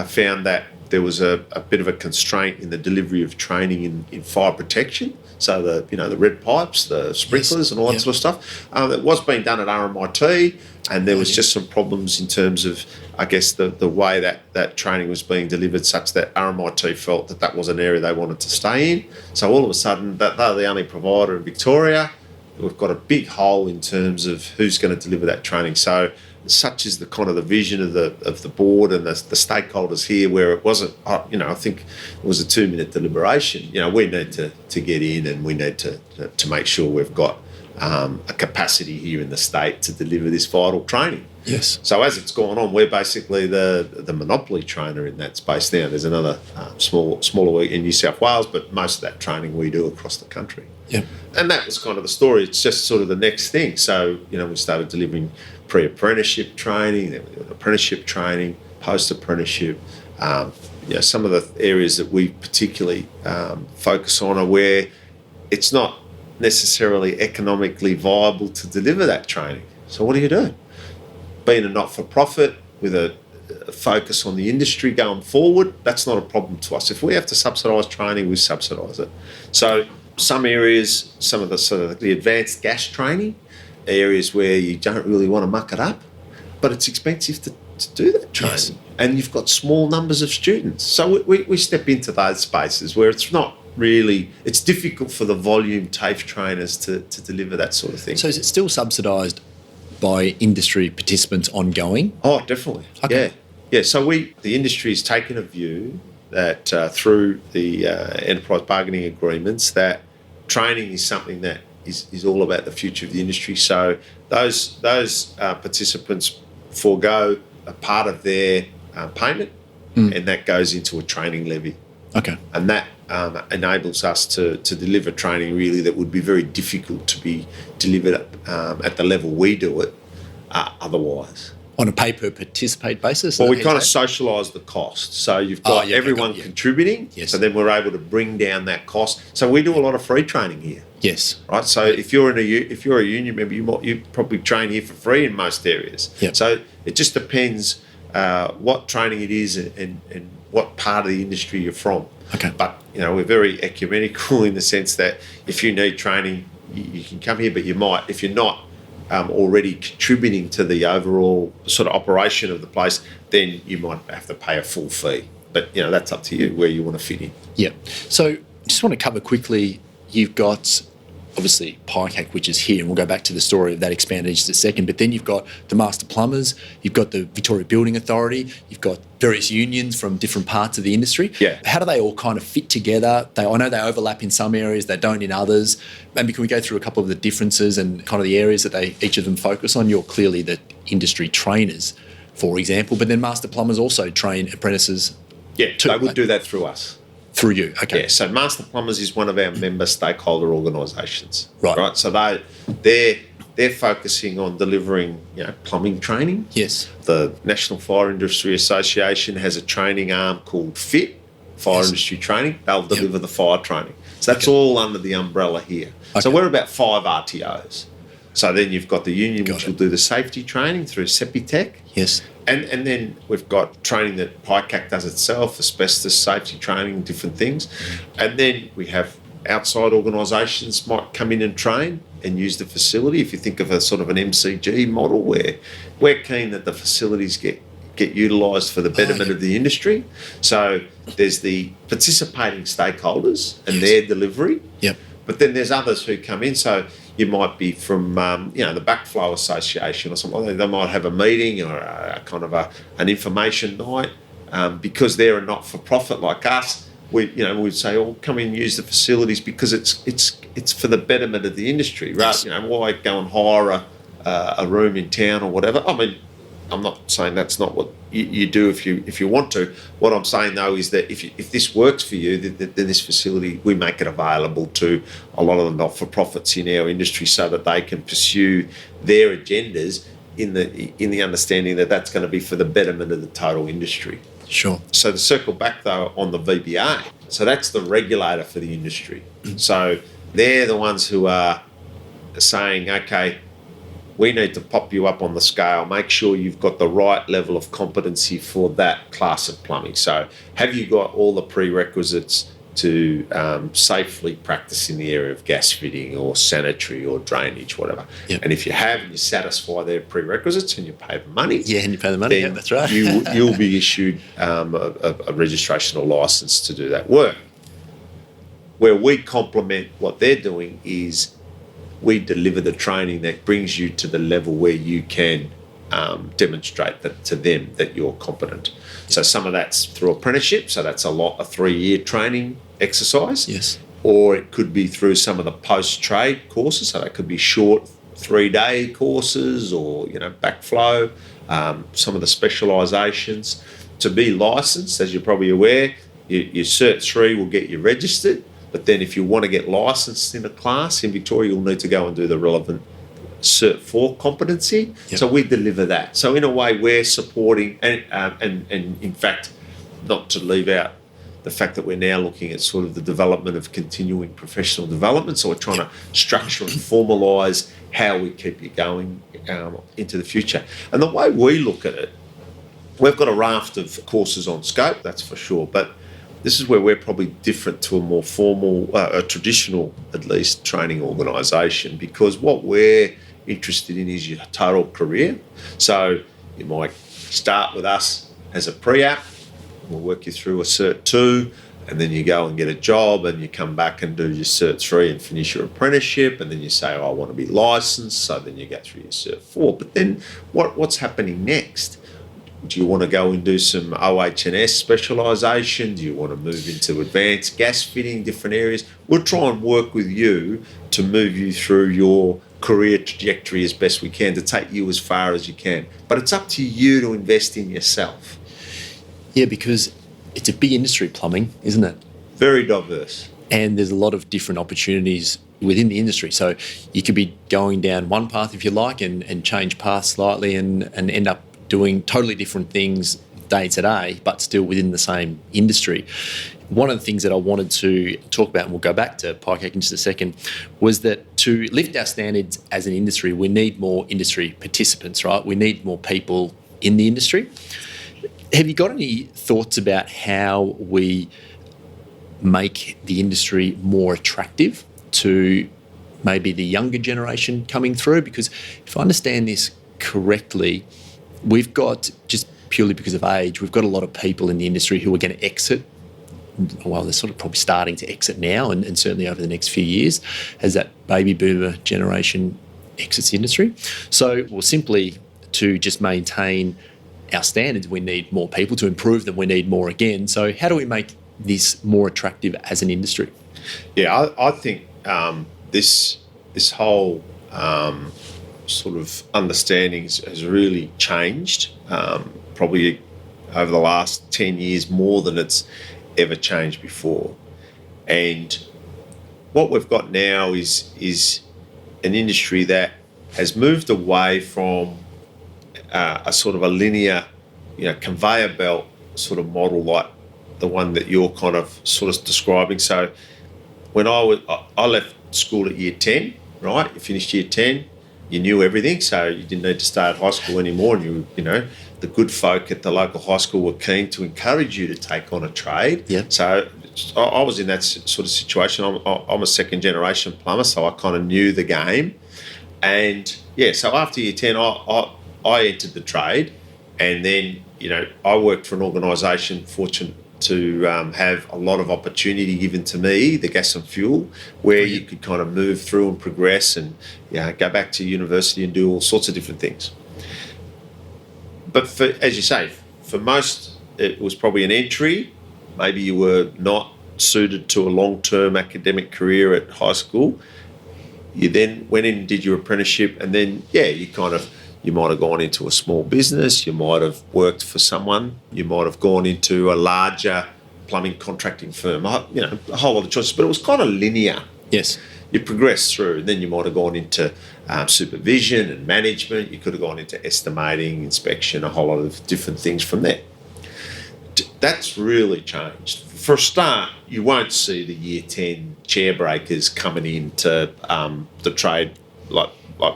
found that there was a bit of a constraint in the delivery of training in fire protection. So the red pipes, the sprinklers, and all that sort of stuff. It was being done at RMIT, and there was just some problems in terms of, I guess, the way that training was being delivered, such that RMIT felt that was an area they wanted to stay in. So all of a sudden, that they're the only provider in Victoria. We've got a big hole in terms of who's going to deliver that training. So such is the kind of the vision of the board and the stakeholders here, where it wasn't, I think it was a 2-minute deliberation. We need to get in, and we need to make sure we've got a capacity here in the state to deliver this vital training. Yes. So as it's gone on, we're basically the monopoly trainer in that space now. There's another smaller in New South Wales, but most of that training we do across the country. Yeah. And that was kind of the story. It's just sort of the next thing. So, we started delivering pre-apprenticeship training, then we did apprenticeship training, post-apprenticeship. Some of the areas that we particularly focus on are where it's not necessarily economically viable to deliver that training. So what do you do? Being a not-for-profit with a focus on the industry going forward, that's not a problem to us. If we have to subsidise training, we subsidise it. So some areas, some of the sort of the advanced gas training, areas where you don't really want to muck it up, but it's expensive to do that training. Yes. And you've got small numbers of students. So we step into those spaces where it's not really, it's difficult for the volume TAFE trainers to deliver that sort of thing. So is it still subsidised by industry participants ongoing? Oh, definitely. Okay. Yeah. So the industry has taken a view that through the enterprise bargaining agreements, that training is something that is all about the future of the industry. So those participants forego a part of their payment, and that goes into a training levy. Okay. And that enables us to deliver training really that would be very difficult to be delivered at the level we do it otherwise. On a pay per participate basis? Well, we kind of socialise the cost. So you've got everyone contributing, Yes. so then we're able to bring down that cost. So we do a lot of free training here. Yes. Right. So if you're a union member, you probably train here for free in most areas. Yep. So it just depends what training it is and what part of the industry you're from. Okay. But we're very ecumenical in the sense that if you need training, you can come here. But you might, if you're not already contributing to the overall sort of operation of the place, then you might have to pay a full fee. But that's up to you where you want to fit in. Yeah. So just want to cover quickly. You've got obviously PICAC, which is here, and we'll go back to the story of that expanded in just a second. But then you've got the master plumbers, you've got the Victorian Building Authority, you've got various unions from different parts of the industry. Yeah. How do they all kind of fit together? I know they overlap in some areas, they don't in others. Maybe can we go through a couple of the differences and kind of the areas that each of them focus on? You're clearly the industry trainers, for example, but then master plumbers also train apprentices. Yeah, too, they would right? do that through us. Through you, okay. Yeah, so Master Plumbers is one of our member stakeholder organisations. Right. So they're focusing on delivering plumbing training. Yes. The National Fire Industry Association has a training arm called FIT, Fire Yes. Industry Training. They'll deliver the fire training. So that's all under the umbrella here. So Okay. we're about 5 RTOs. So then you've got the union, Got which it. will do the safety training through Sepitech. Yes. And then we've got training that PICAC does itself, asbestos safety training, different things. And then we have outside organisations might come in and train and use the facility. If you think of a sort of an MCG model where we're keen that the facilities get utilised for the betterment of the industry. So there's the participating stakeholders and their delivery. Yep. But then there's others who come in. So you might be from, the Backflow Association or something like that. They might have a meeting or a kind of an information night because they're a not-for-profit like us. We'd say, "Oh, come in and use the facilities because it's for the betterment of the industry." Right? Why go and hire a room in town or whatever? I mean, I'm not saying that's not what you do if you want to. What I'm saying though is that if this works for you, then this facility, we make it available to a lot of the not-for-profits in our industry so that they can pursue their agendas in the understanding that that's going to be for the betterment of the total industry. Sure. So to circle back though on the VBA, so that's the regulator for the industry. So they're the ones who are saying, okay, we need to pop you up on the scale, make sure you've got the right level of competency for that class of plumbing. So have you got all the prerequisites to safely practice in the area of gas fitting or sanitary or drainage, whatever? Yep. And if you have and you satisfy their prerequisites and you pay the money, Yeah, and you pay the money. then Yeah, that's right. you'll be issued a registration or licence to do that work. Where we complement what they're doing is we deliver the training that brings you to the level where you can demonstrate that to them that you're competent. So some of that's through apprenticeship, so that's a 3-year training exercise. Yes. Or it could be through some of the post-trade courses, so that could be short 3-day courses or, backflow, some of the specialisations. To be licensed, as you're probably aware, your Cert 3 will get you registered, but then if you want to get licensed in a class in Victoria, you'll need to go and do the relevant Cert 4 competency. Yep. So we deliver that. So in a way, we're supporting, and in fact, not to leave out the fact that we're now looking at sort of the development of continuing professional development. So we're trying to structure and formalise how we keep you going into the future. And the way we look at it, we've got a raft of courses on scope, that's for sure, but this is where we're probably different to a more formal, a traditional, at least, training organisation, because what we're interested in is your total career. So you might start with us as a pre-app, we'll work you through a Cert 2, and then you go and get a job and you come back and do your Cert 3 and finish your apprenticeship, and then you say, I want to be licensed, so then you go through your Cert 4. But then what's happening next? Do you want to go and do some OH&S specialisation? Do you want to move into advanced gas fitting, different areas? We'll try and work with you to move you through your career trajectory as best we can, to take you as far as you can. But it's up to you to invest in yourself. Yeah, because it's a big industry, plumbing, isn't it? Very diverse. And there's a lot of different opportunities within the industry. So you could be going down one path, if you like, and change paths slightly and end up doing totally different things day to day, but still within the same industry. One of the things that I wanted to talk about, and we'll go back to PICAC in just a second, was that to lift our standards as an industry, we need more industry participants, right? We need more people in the industry. Have you got any thoughts about how we make the industry more attractive to maybe the younger generation coming through? Because if I understand this correctly, we've got, just purely because of age, we've got a lot of people in the industry who are going to exit. Well, they're sort of probably starting to exit now, and certainly over the next few years as that baby boomer generation exits the industry. So, well, simply to just maintain our standards, we need more people. To improve them, we need more again. So how do we make this more attractive as an industry? Yeah, I think this whole sort of understanding has really changed, probably over the last 10 years more than it's ever changed before. And what we've got now is an industry that has moved away from a sort of a linear, conveyor belt sort of model like the one that you're kind of sort of describing. So when I left school at year 10, right? You finished year 10, you knew everything, so you didn't need to stay at high school anymore. And the good folk at the local high school were keen to encourage you to take on a trade. Yeah. So I was in that sort of situation. I'm a second generation plumber, so I kind of knew the game. And yeah, so after year 10, I entered the trade, and then I worked for an organisation fortunate to have a lot of opportunity given to me, the gas and fuel, where you could kind of move through and progress and go back to university and do all sorts of different things. But as you say, for most, it was probably an entry. Maybe you were not suited to a long-term academic career at high school. You then went in and did your apprenticeship, and then, you might have gone into a small business, you might have worked for someone, you might have gone into a larger plumbing contracting firm, a whole lot of choices, but it was kind of linear. Yes. You progressed through, and then you might have gone into supervision and management, you could have gone into estimating, inspection, a whole lot of different things from there. That's really changed. For a start, you won't see the year 10 chair breakers coming into the trade like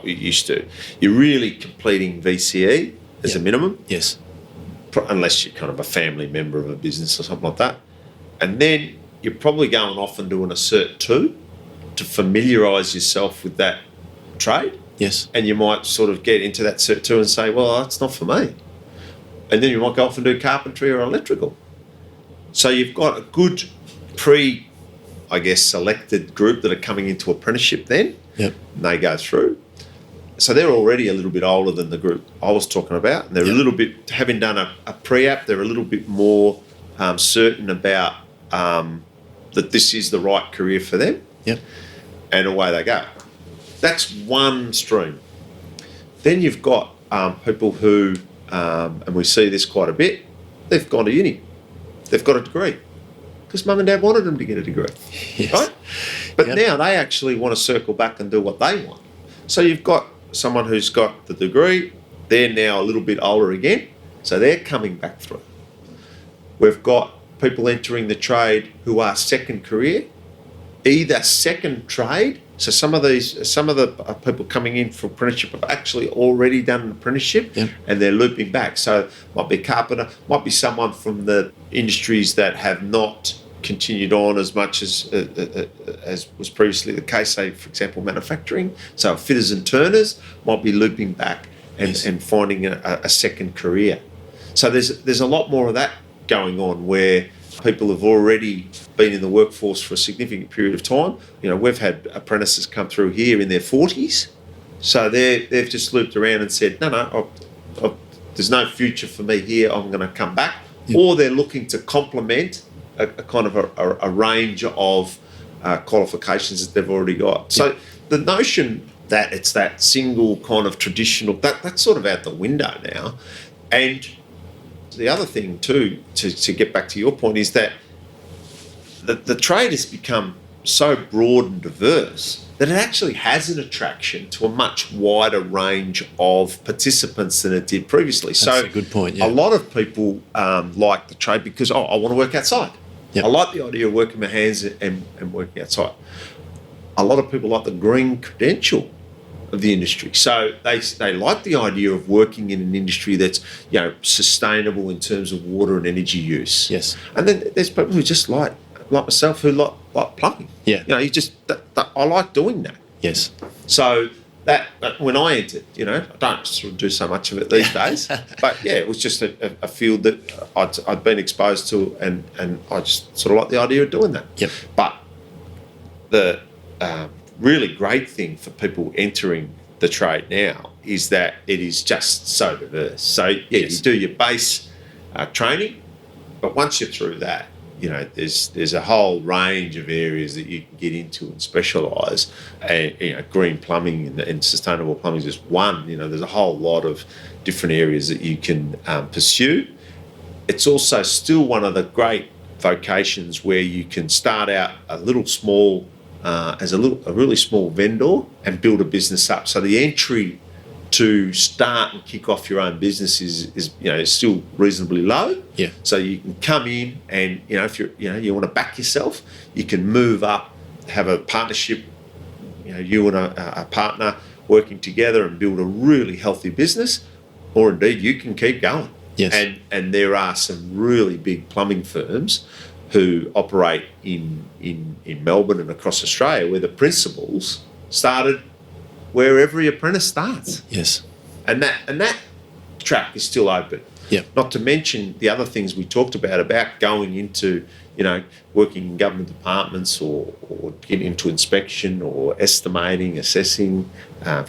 we used to. You're really completing VCE as a minimum. Yes. Unless you're kind of a family member of a business or something like that. And then you're probably going off and doing a Cert 2 to familiarise yourself with that trade. Yes. And you might sort of get into that Cert 2 and say, well, that's not for me. And then you might go off and do carpentry or electrical. So you've got a good selected group that are coming into apprenticeship then. Yep. And they go through. So they're already a little bit older than the group I was talking about. And they're a little bit, having done a pre-app, they're a little bit more certain about that this is the right career for them. Yep. And away they go. That's one stream. Then you've got people who, and we see this quite a bit, they've gone to uni. They've got a degree because mum and dad wanted them to get a degree, yes. right? But now they actually want to circle back and do what they want. So you've got someone who's got the degree, they're now a little bit older again, so they're coming back through. We've got people entering the trade who are second career, either second trade. So some of the people coming in for apprenticeship have actually already done an apprenticeship, and they're looping back. So it might be a carpenter, might be someone from the industries that have not continued on as much as was previously the case, say, for example, manufacturing. So fitters and turners might be looping back and finding a second career. So there's a lot more of that going on where people have already been in the workforce for a significant period of time. We've had apprentices come through here in their 40s. So they've just looped around and said, no, there's no future for me here, I'm going to come back. Yep. Or they're looking to complement a kind of a range of qualifications that they've already got. Yep. So the notion that it's that single kind of traditional, that's sort of out the window now. And the other thing too, to get back to your point, is that the trade has become so broad and diverse that it actually has an attraction to a much wider range of participants than it did previously. That's a good point, yeah. A lot of people like the trade because, I want to work outside. Yep. I like the idea of working my hands and working outside. A lot of people like the green credential of the industry. So they like the idea of working in an industry that's, sustainable in terms of water and energy use. Yes. And then there's people who just like myself who like plumbing. Yeah. I like doing that. Yes. So that when I entered, I don't sort of do so much of it these days, but yeah, it was just a field that I'd been exposed to, and I just sort of like the idea of doing that. Yep. But the really great thing for people entering the trade now is that it is just so diverse. So Yes. you do your base training, but once you're through that, there's a whole range of areas that you can get into and specialise. And green plumbing and sustainable plumbing is just one. There's a whole lot of different areas that you can pursue. It's also still one of the great vocations where you can start out a little small as a really small vendor and build a business up. So the entry to start and kick off your own business is still reasonably low. Yeah. So you can come in and if you want to back yourself, you can move up, have a partnership. You and a partner working together and build a really healthy business, or indeed you can keep going. Yes. And there are some really big plumbing firms who operate in Melbourne and across Australia where the principals started where every apprentice starts. Yes. And that track is still open. Yeah. Not to mention the other things we talked about going into, working in government departments or getting into inspection or estimating, assessing,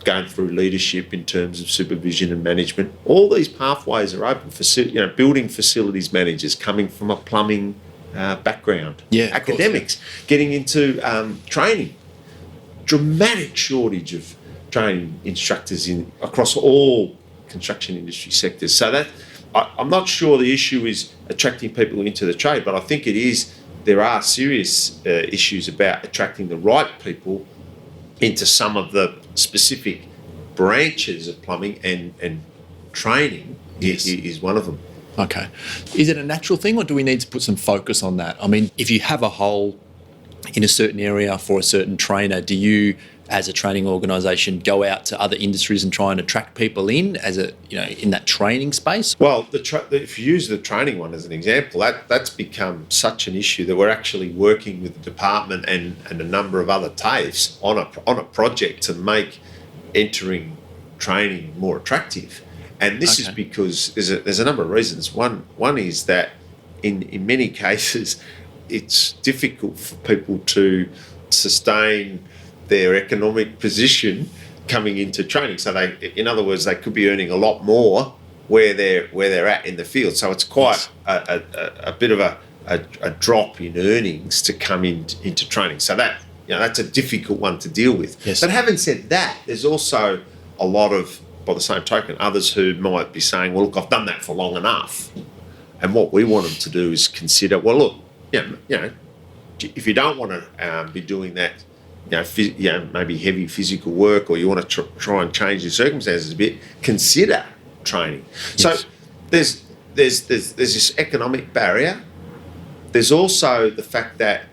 going through leadership in terms of supervision and management. All these pathways are open for, building facilities managers coming from a plumbing background. Yeah, academics, getting into training. Dramatic shortage of training instructors across all construction industry sectors. So that I'm not sure the issue is attracting people into the trade, but I think it is. There are serious issues about attracting the right people into some of the specific branches of plumbing, and training is one of them. Okay. Is it a natural thing, or do we need to put some focus on that? I mean, if you have a hole in a certain area for a certain trainer, do you, as a training organisation, go out to other industries and try and attract people in in that training space? Well, if you use the training one as an example, that's become such an issue that we're actually working with the department and a number of other TAFEs on a project to make entering training more attractive. And this is because there's a number of reasons. One is that in many cases it's difficult for people to sustain their economic position coming into training. So in other words, they could be earning a lot more where they're at in the field. So it's quite a bit of a drop in earnings to come into training. So that's a difficult one to deal with. Yes. But having said that, there's also a lot of, by the same token, others who might be saying, well, look, I've done that for long enough. And what we want them to do is consider, well, look, if you don't want to be doing that, maybe heavy physical work, or you want to try and change your circumstances a bit, consider training. Yes. So there's this economic barrier. There's also the fact that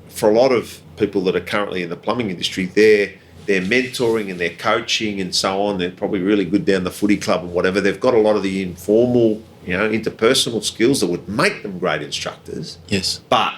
for a lot of people that are currently in the plumbing industry, they're mentoring and they're coaching and so on. They're probably really good down the footy club and whatever. They've got a lot of the informal, interpersonal skills that would make them great instructors. Yes. But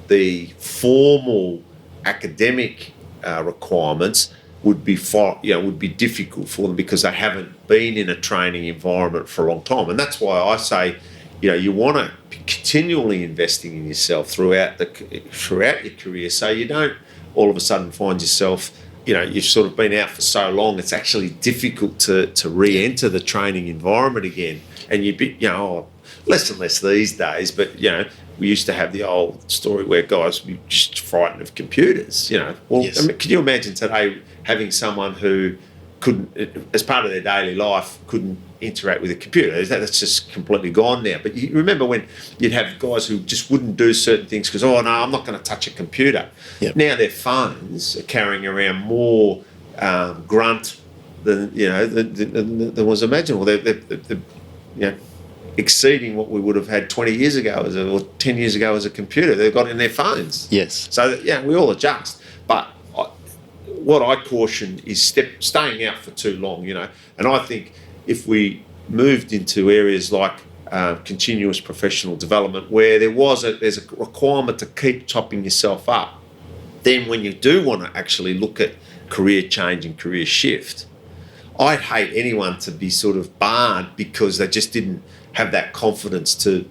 the formal academic requirements would be difficult for them because they haven't been in a training environment for a long time. And that's why I say, you want to be continually investing in yourself throughout your career, so you don't all of a sudden find yourself, you've sort of been out for so long, it's actually difficult to re-enter the training environment again. And you'd be, less and less these days, but, we used to have the old story where guys were just frightened of computers, Well, Yes. I mean, can you imagine today having someone who as part of their daily life, couldn't interact with a computer. That's just completely gone now. But you remember when you'd have guys who just wouldn't do certain things because, oh no, I'm not going to touch a computer. Yep. Now their phones are carrying around more grunt than than was imaginable. They're exceeding what we would have had 20 years ago or 10 years ago as a computer. They've got in their phones. Yes. So we all adjust. But what I caution is staying out for too long, And I think if we moved into areas like continuous professional development, where there's a requirement to keep topping yourself up, then when you do want to actually look at career change and career shift, I'd hate anyone to be sort of barred because they just didn't have that confidence to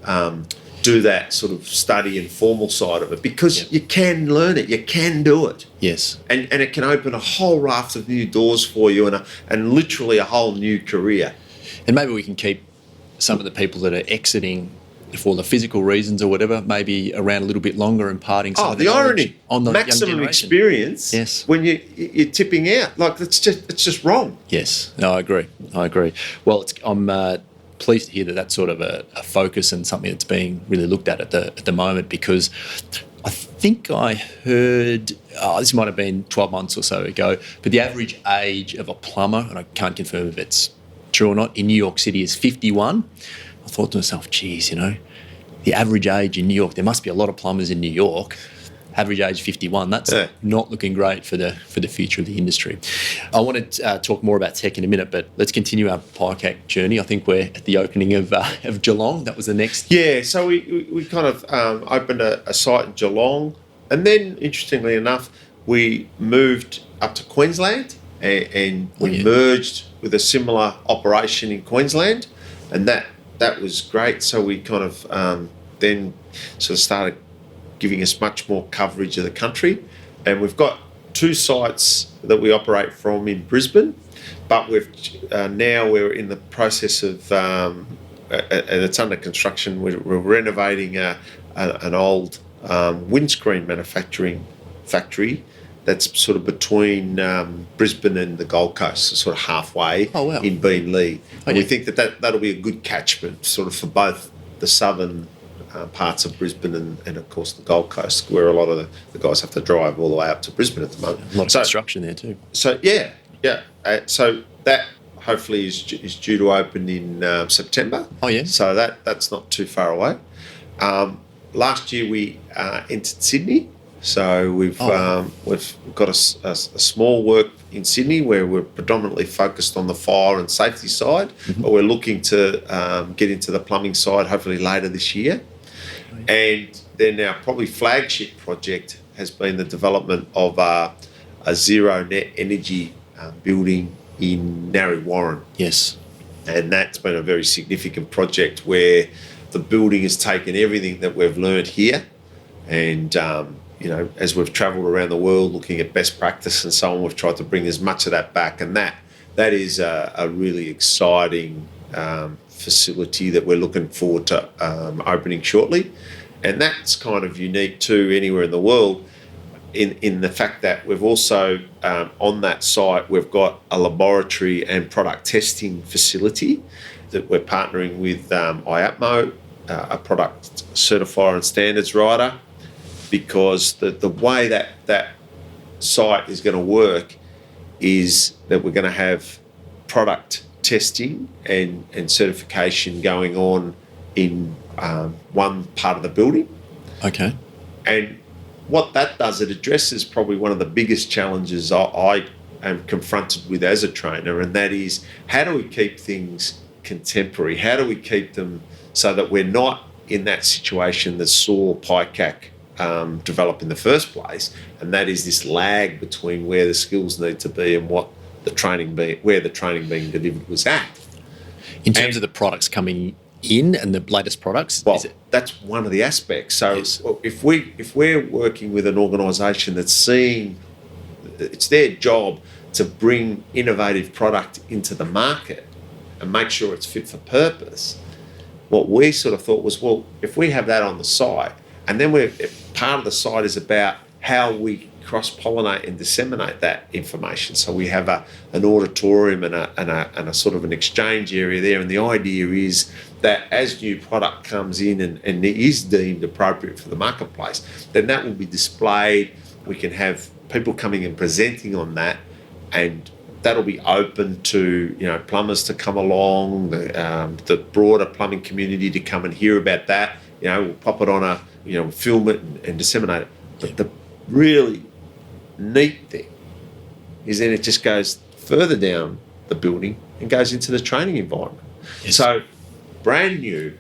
do that sort of study and formal side of it, because you can learn it, you can do it. Yes. And it can open a whole raft of new doors for you and literally a whole new career. And maybe we can keep some of the people that are exiting for the physical reasons or whatever, maybe around a little bit longer, imparting some of the irony on the maximum young generation. Experience. Yes. When you're tipping out, like it's just wrong. Yes, no, I agree. Well, I'm pleased to hear that that's sort of a focus and something that's being really looked at the moment, because I think I heard, this might have been 12 months or so ago, but the average age of a plumber, and I can't confirm if it's true or not, in New York City is 51. I thought to myself, geez, the average age in New York, there must be a lot of plumbers in New York. Average age 51. That's not looking great for the future of the industry. I want to talk more about tech in a minute, but let's continue our PICAC journey. I think we're at the opening of Geelong. That was the next. Yeah, so we kind of opened a site in Geelong, and then interestingly enough, we moved up to Queensland and we merged with a similar operation in Queensland, and that was great. So we kind of then sort of started giving us much more coverage of the country. And we've got 2 sites that we operate from in Brisbane, but now we're in the process of, and it's under construction, we're renovating an old windscreen manufacturing factory that's sort of between Brisbane and the Gold Coast, sort of halfway in Beenleigh. And we think that'll be a good catchment sort of for both the southern parts of Brisbane and of course the Gold Coast, where a lot of the guys have to drive all the way up to Brisbane at the moment. A lot of construction there too. So so that hopefully is due to open in September. Oh yeah. So that's not too far away. Last year we entered Sydney, so we've got a small work in Sydney where we're predominantly focused on the fire and safety side, but we're looking to get into the plumbing side hopefully later this year. And then our probably flagship project has been the development of a zero net energy building in Narre Warren. Yes. And that's been a very significant project where the building has taken everything that we've learned here and, as we've travelled around the world looking at best practice and so on, we've tried to bring as much of that back. And that is a really exciting facility that we're looking forward to opening shortly. And that's kind of unique too anywhere in the world in the fact that we've also, on that site, we've got a laboratory and product testing facility that we're partnering with IAPMO, a product certifier and standards writer, because the way that site is going to work is that we're going to have product testing and certification going on in one part of the building. Okay. And what that does, it addresses probably one of the biggest challenges I am confronted with as a trainer, and that is, how do we keep things contemporary? How do we keep them so that we're not in that situation that saw PICAC develop in the first place, and that is this lag between where the skills need to be and where the training being delivered was at. In terms of the products coming in and the latest products? Well, that's one of the aspects. So yes. if we're working with an organisation that's seeing it's their job to bring innovative product into the market and make sure it's fit for purpose, what we sort of thought was, well, if we have that on the site, and then part of the site is about how we cross-pollinate and disseminate that information. So we have an auditorium and a sort of an exchange area there. And the idea is that as new product comes in and it is deemed appropriate for the marketplace, then that will be displayed. We can have people coming and presenting on that, and that'll be open to plumbers to come along, the broader plumbing community to come and hear about that. We'll pop it on film it and disseminate it. But the really neat thing is then it just goes further down the building and goes into the training environment. Yes. So brand new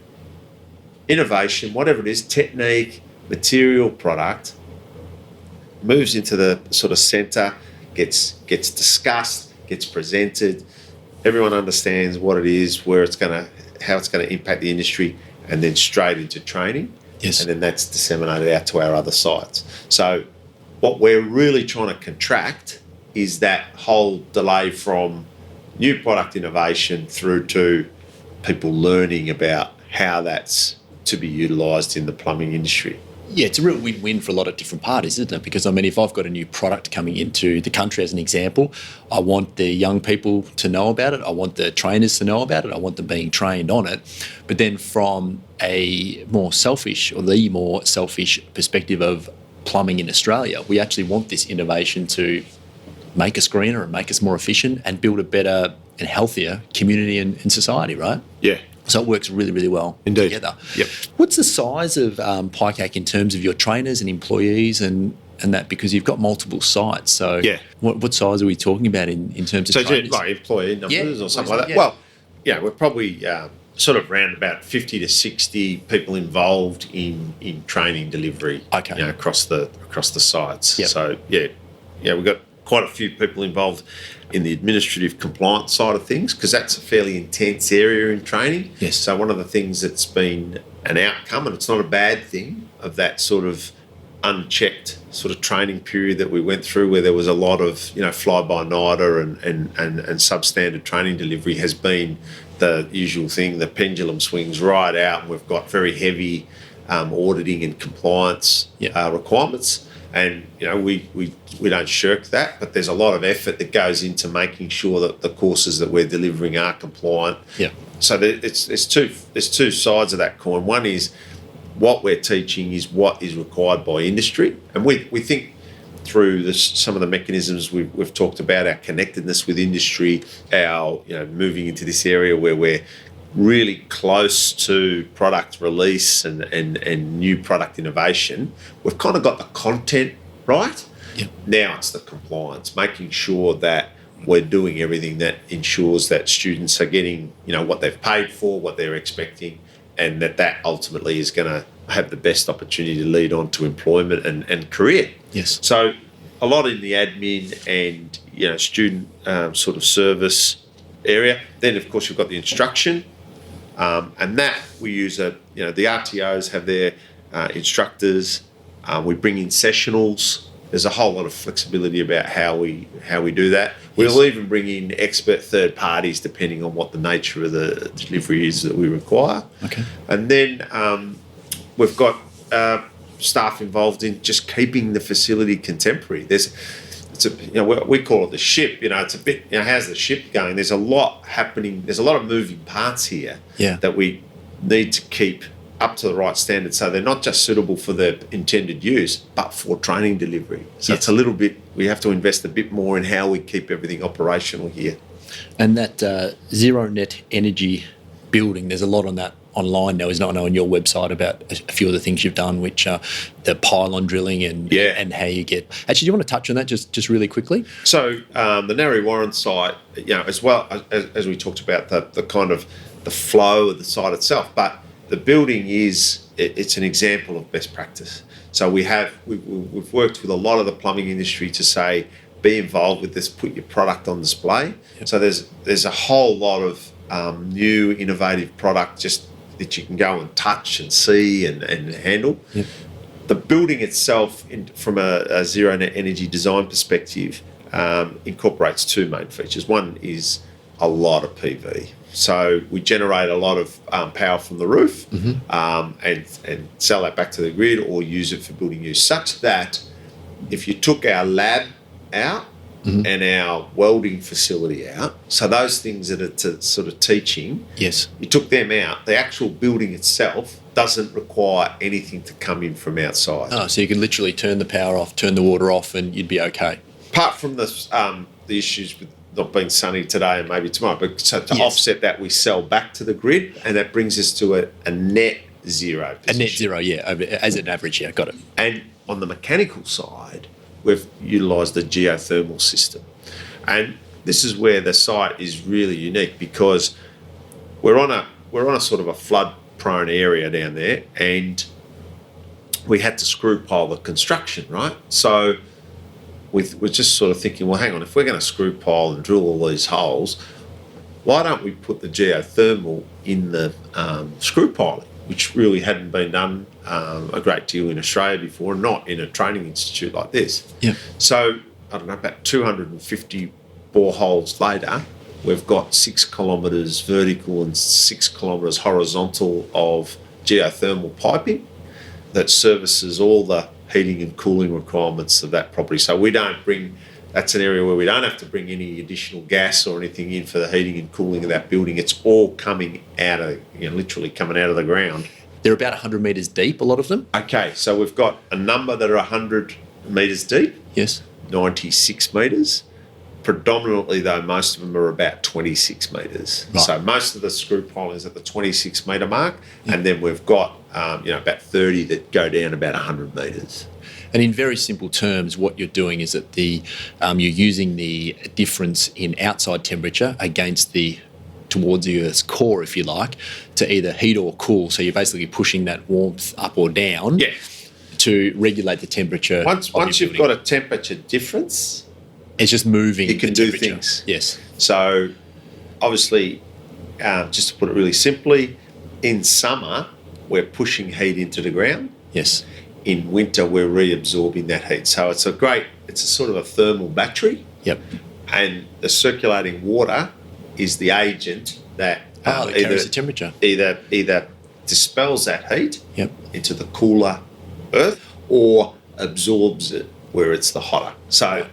innovation, whatever it is, technique, material, product, moves into the sort of centre, gets discussed, gets presented. Everyone understands what it is, how it's going to impact the industry, and then straight into training. Yes. And then that's disseminated out to our other sites. So what we're really trying to contract is that whole delay from new product innovation through to people learning about how that's to be utilised in the plumbing industry. Yeah, it's a real win-win for a lot of different parties, isn't it? Because, if I've got a new product coming into the country, as an example, I want the young people to know about it. I want the trainers to know about it. I want them being trained on it. But then from the more selfish perspective of plumbing in Australia, we actually want this innovation to make us greener and make us more efficient and build a better and healthier community and society, right? Yeah. So it works really, really well Indeed. together. Yep. What's the size of PICAC in terms of your trainers and employees and that? Because you've got multiple sites. So what size are we talking about in terms of trainers? So like employee numbers or something like that? Yeah. Well, we're probably sort of around about 50 to 60 people involved in training delivery across the sites. Yep. So, we've got quite a few people involved in the administrative compliance side of things, because that's a fairly intense area in training. Yes. So one of the things that's been an outcome, and it's not a bad thing, of that sort of unchecked sort of training period that we went through, where there was a lot of fly-by-nighter and substandard training delivery, has been the usual thing. The pendulum swings right out, and we've got very heavy auditing and compliance requirements. And we don't shirk that, but there's a lot of effort that goes into making sure that the courses that we're delivering are compliant. Yeah. So there's two sides of that coin. One is what we're teaching is what is required by industry, and we think through some of the mechanisms we've talked about, our connectedness with industry, our moving into this area where we're really close to product release and new product innovation. We've kind of got the content right. Yep. Now it's the compliance, making sure that we're doing everything that ensures that students are getting what they've paid for, what they're expecting, and that ultimately is going to have the best opportunity to lead on to employment and career. Yes. So a lot in the admin and student sort of service area. Then of course you've got the instruction. And that we use the RTOs have their instructors. We bring in sessionals. There's a whole lot of flexibility about how we do that. We'll even bring in expert third parties depending on what the nature of the delivery is that we require. Okay. And then we've got staff involved in just keeping the facility contemporary. We call it the ship. It's a bit. How's the ship going? There's a lot happening. There's a lot of moving parts here that we need to keep up to the right standard, so they're not just suitable for their intended use, but for training delivery. So it's a little bit. We have to invest a bit more in how we keep everything operational here. And that zero net energy building, there's a lot on that online now, isn't it? I know on your website about a few of the things you've done, which are the pylon drilling and how you get. Actually, do you want to touch on that just really quickly? So the Narre Warren site, as well as we talked about the kind of the flow of the site itself, but the building it's an example of best practice. So we've worked with a lot of the plumbing industry to say, be involved with this, put your product on display. Yep. So there's a whole lot of new innovative product just that you can go and touch and see and handle. Yep. The building itself, from a zero net energy design perspective, incorporates two main features. One is a lot of PV. So we generate a lot of power from the roof and sell that back to the grid or use it for building use, such that if you took our lab out and our welding facility out, so those things that are sort of teaching, Yes. you took them out, the actual building itself doesn't require anything to come in from outside. Oh, so you could literally turn the power off, turn the water off, and you'd be okay. Apart from the issues with not being sunny today and maybe tomorrow, but so to offset that, we sell back to the grid, and that brings us to a net zero position. A net zero, as an average, got it. And on the mechanical side, we've utilised the geothermal system. And this is where the site is really unique, because we're on a sort of a flood-prone area down there, and we had to screw pile the construction, right? So we're just sort of thinking, well, hang on, if we're going to screw pile and drill all these holes, why don't we put the geothermal in the screw piling, which really hadn't been done a great deal in Australia before, not in a training institute like this. Yeah. So, I don't know, about 250 boreholes later, we've got 6 kilometres vertical and 6 kilometres horizontal of geothermal piping that services all the heating and cooling requirements of that property. So that's an area where we don't have to bring any additional gas or anything in for the heating and cooling of that building. It's all coming out of, literally coming out of the ground. They're about 100 metres deep, a lot of them. Okay, so we've got a number that are 100 metres deep, Yes. 96 metres. Predominantly, though, most of them are about 26 metres. Right. So most of the screw piling is at the 26 metre mark, and then we've got about 30 that go down about 100 metres. And in very simple terms, what you're doing is that you're using the difference in outside temperature against towards the Earth's core, if you like, to either heat or cool. So you're basically pushing that warmth up or down to regulate the temperature. Once you've got a temperature difference, it's just moving. You can the do temperature. things. Yes. So, obviously, just to put it really simply, in summer, we're pushing heat into the ground. Yes. In winter, we're reabsorbing that heat. So it's a sort of a thermal battery. Yep. And the circulating water is the agent that that carries the temperature. Either dispels that heat into the cooler earth or absorbs it where it's the hotter. So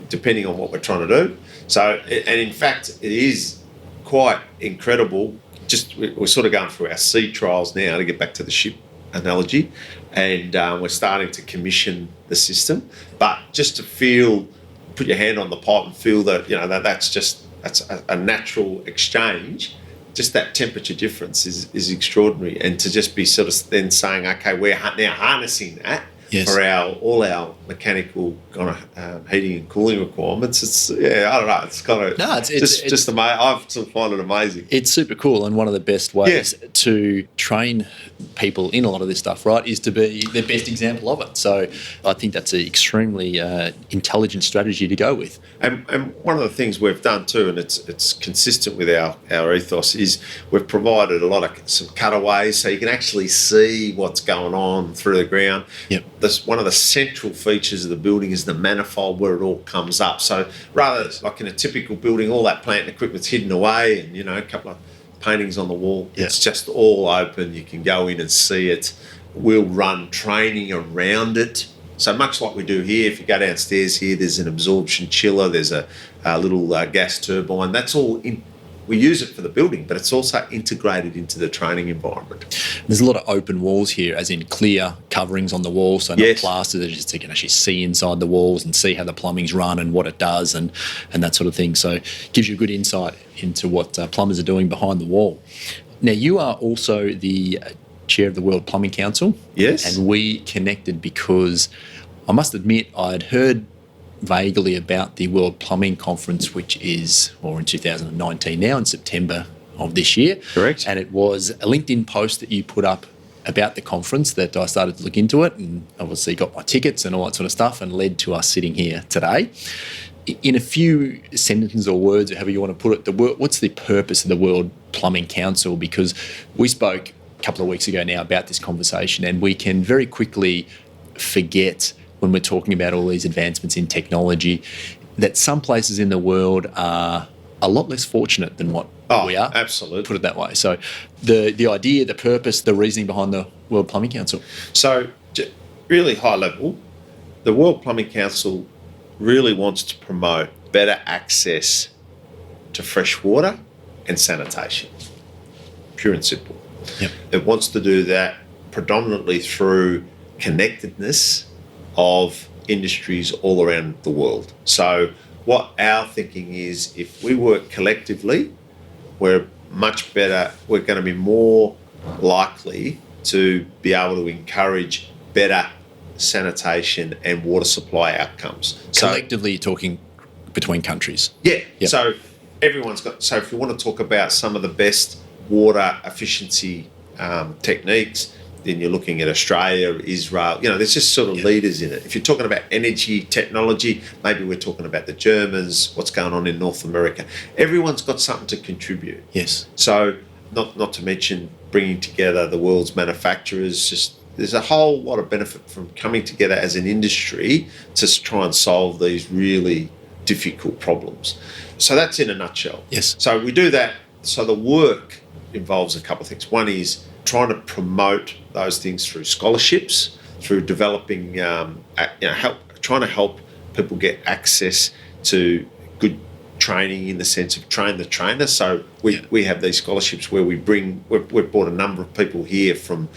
depending on what we're trying to do. So, and in fact, it is quite incredible. Just we're sort of going through our sea trials now, to get back to the ship analogy, and we're starting to commission the system. But just to put your hand on the pipe and feel that that's a natural exchange. Just that temperature difference is extraordinary, and to just be sort of then saying, okay, we're now harnessing that for all our mechanical kind of heating and cooling requirements. I don't know. It's kind of it's just amazing. I sort of find it amazing. It's super cool, and one of the best ways to train people in a lot of this stuff, right, is to be the best example of it. So I think that's an extremely intelligent strategy to go with. And one of the things we've done too, and it's consistent with our ethos, is we've provided some cutaways so you can actually see what's going on through the ground. Yep. One of the central features of the building is the manifold where it all comes up. So rather, like in a typical building, all that plant and equipment's hidden away, and a couple of paintings on the wall. It's just all open. You can go in and see it. We'll run training around it. So much like we do here, if you go downstairs here, there's an absorption chiller, there's a little gas turbine. That's all we use it for the building, but it's also integrated into the training environment. There's a lot of open walls here, as in clear coverings on the walls, so not plastered, just so you can actually see inside the walls and see how the plumbing's run and what it does and that sort of thing. So it gives you a good insight into what plumbers are doing behind the wall. Now, you are also the chair of the World Plumbing Council. Yes. And we connected because I must admit I'd heard vaguely about the World Plumbing Conference, which is, in 2019 now, in September of this year. Correct. And it was a LinkedIn post that you put up about the conference that I started to look into it, and obviously got my tickets and all that sort of stuff, and led to us sitting here today. In a few sentences or words, or however you want to put it, what's the purpose of the World Plumbing Council? Because we spoke a couple of weeks ago now about this conversation, and we can very quickly forget, when we're talking about all these advancements in technology, that some places in the world are a lot less fortunate than what we are. Absolutely. Put it that way. So the idea, the purpose, the reasoning behind the World Plumbing Council. So really high level, the World Plumbing Council really wants to promote better access to fresh water and sanitation. Pure and simple. Yep. It wants to do that predominantly through connectedness of industries all around the world. So what our thinking is, if we work collectively, we're much better, we're going to be more likely to be able to encourage better sanitation and water supply outcomes. Collectively, you're talking between countries. Yeah. Yep. So everyone's got, so if you want to talk about some of the best water efficiency techniques, then you're looking at Australia, Israel, there's just sort of leaders in it. If you're talking about energy technology, maybe we're talking about the Germans, what's going on in North America. Everyone's got something to contribute. Yes. So not to mention bringing together the world's manufacturers, just there's a whole lot of benefit from coming together as an industry to try and solve these really difficult problems. So that's in a nutshell. Yes. So we do that. So the work involves a couple of things. One is trying to promote those things through scholarships, through developing, trying to help people get access to good training in the sense of train the trainer. So we have these scholarships where we've brought a number of people here from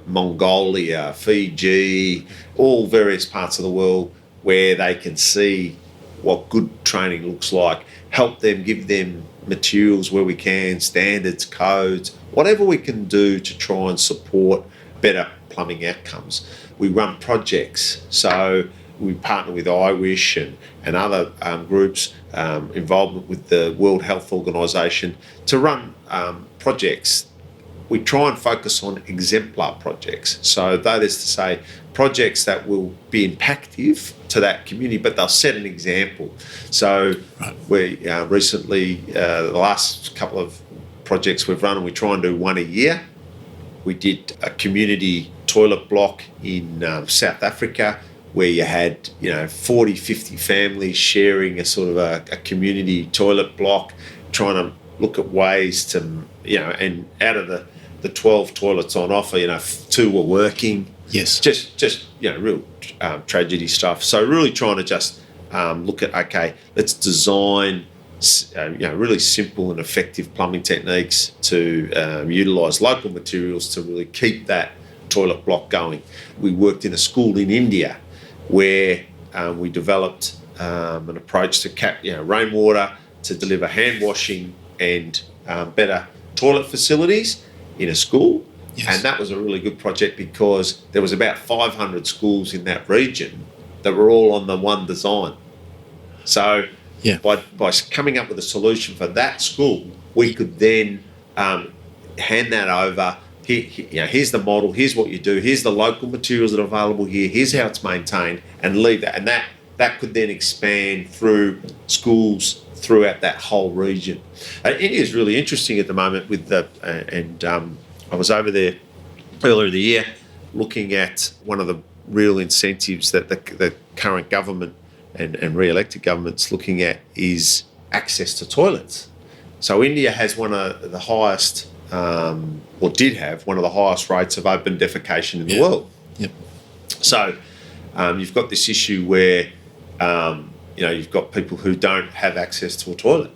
Mongolia, Fiji, all various parts of the world where they can see what good training looks like, help them, give them materials where we can, standards, codes, whatever we can do to try and support better plumbing outcomes. We run projects, so we partner with IWISH and other groups, involvement with the World Health Organization to run projects. We try and focus on exemplar projects. So that is to say, projects that will be impactful to that community, but they'll set an example. So we recently, the last couple of projects we've run, and we try and do one a year. We did a community toilet block in South Africa where you had 40, 50 families sharing a sort of a community toilet block, trying to look at ways to, and out of the 12 toilets on offer, 2 were working. Yes. Just real tragedy stuff. So really trying to just look at, okay, let's design really simple and effective plumbing techniques to utilise local materials to really keep that toilet block going. We worked in a school in India where we developed an approach to rainwater to deliver hand washing and better toilet facilities in a school. Yes. And that was a really good project because there was about 500 schools in that region that were all on the one design. So by coming up with a solution for that school, we could then hand that over. Here's the model, here's what you do, here's the local materials that are available here, here's how it's maintained, and leave that. And that could then expand through schools throughout that whole region. India is really interesting at the moment with I was over there earlier in the year looking at one of the real incentives that the current government and re-elected government's looking at is access to toilets. So India has one of the highest, or did have one of the highest rates of open defecation in the world. Yep. So you've got this issue where you've got people who don't have access to a toilet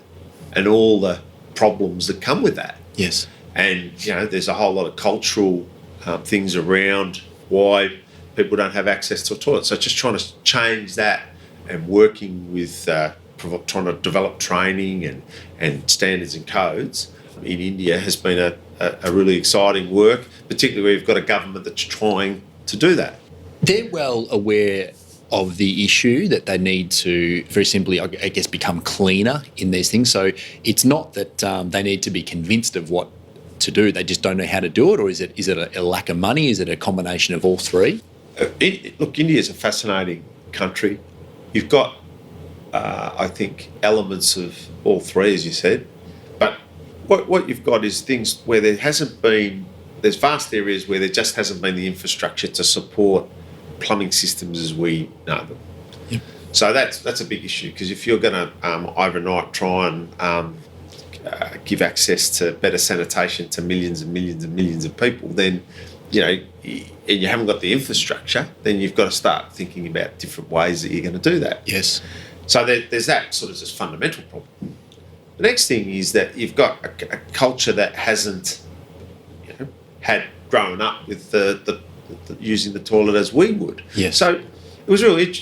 and all the problems that come with that. Yes. And, there's a whole lot of cultural things around why people don't have access to a toilet. So just trying to change that and working with trying to develop training and standards and codes in India has been a really exciting work, particularly where you've got a government that's trying to do that. They're well aware of the issue that they need to, very simply, I guess, become cleaner in these things. So it's not that they need to be convinced of what to do, they just don't know how to do it, or is it a lack of money? Is it a combination of all three? Look, India is a fascinating country. You've got, I think, elements of all three, as you said, but what you've got is things where there's vast areas where there just hasn't been the infrastructure to support plumbing systems as we know them. Yep. So that's a big issue, because if you're going to overnight try and give access to better sanitation to millions and millions and millions of people, then and you haven't got the infrastructure, then you've got to start thinking about different ways that you're going to do that. Yes. So there's that sort of just fundamental problem. The next thing is that you've got a culture that hasn't, had grown up with the using the toilet as we would. Yes. So it was really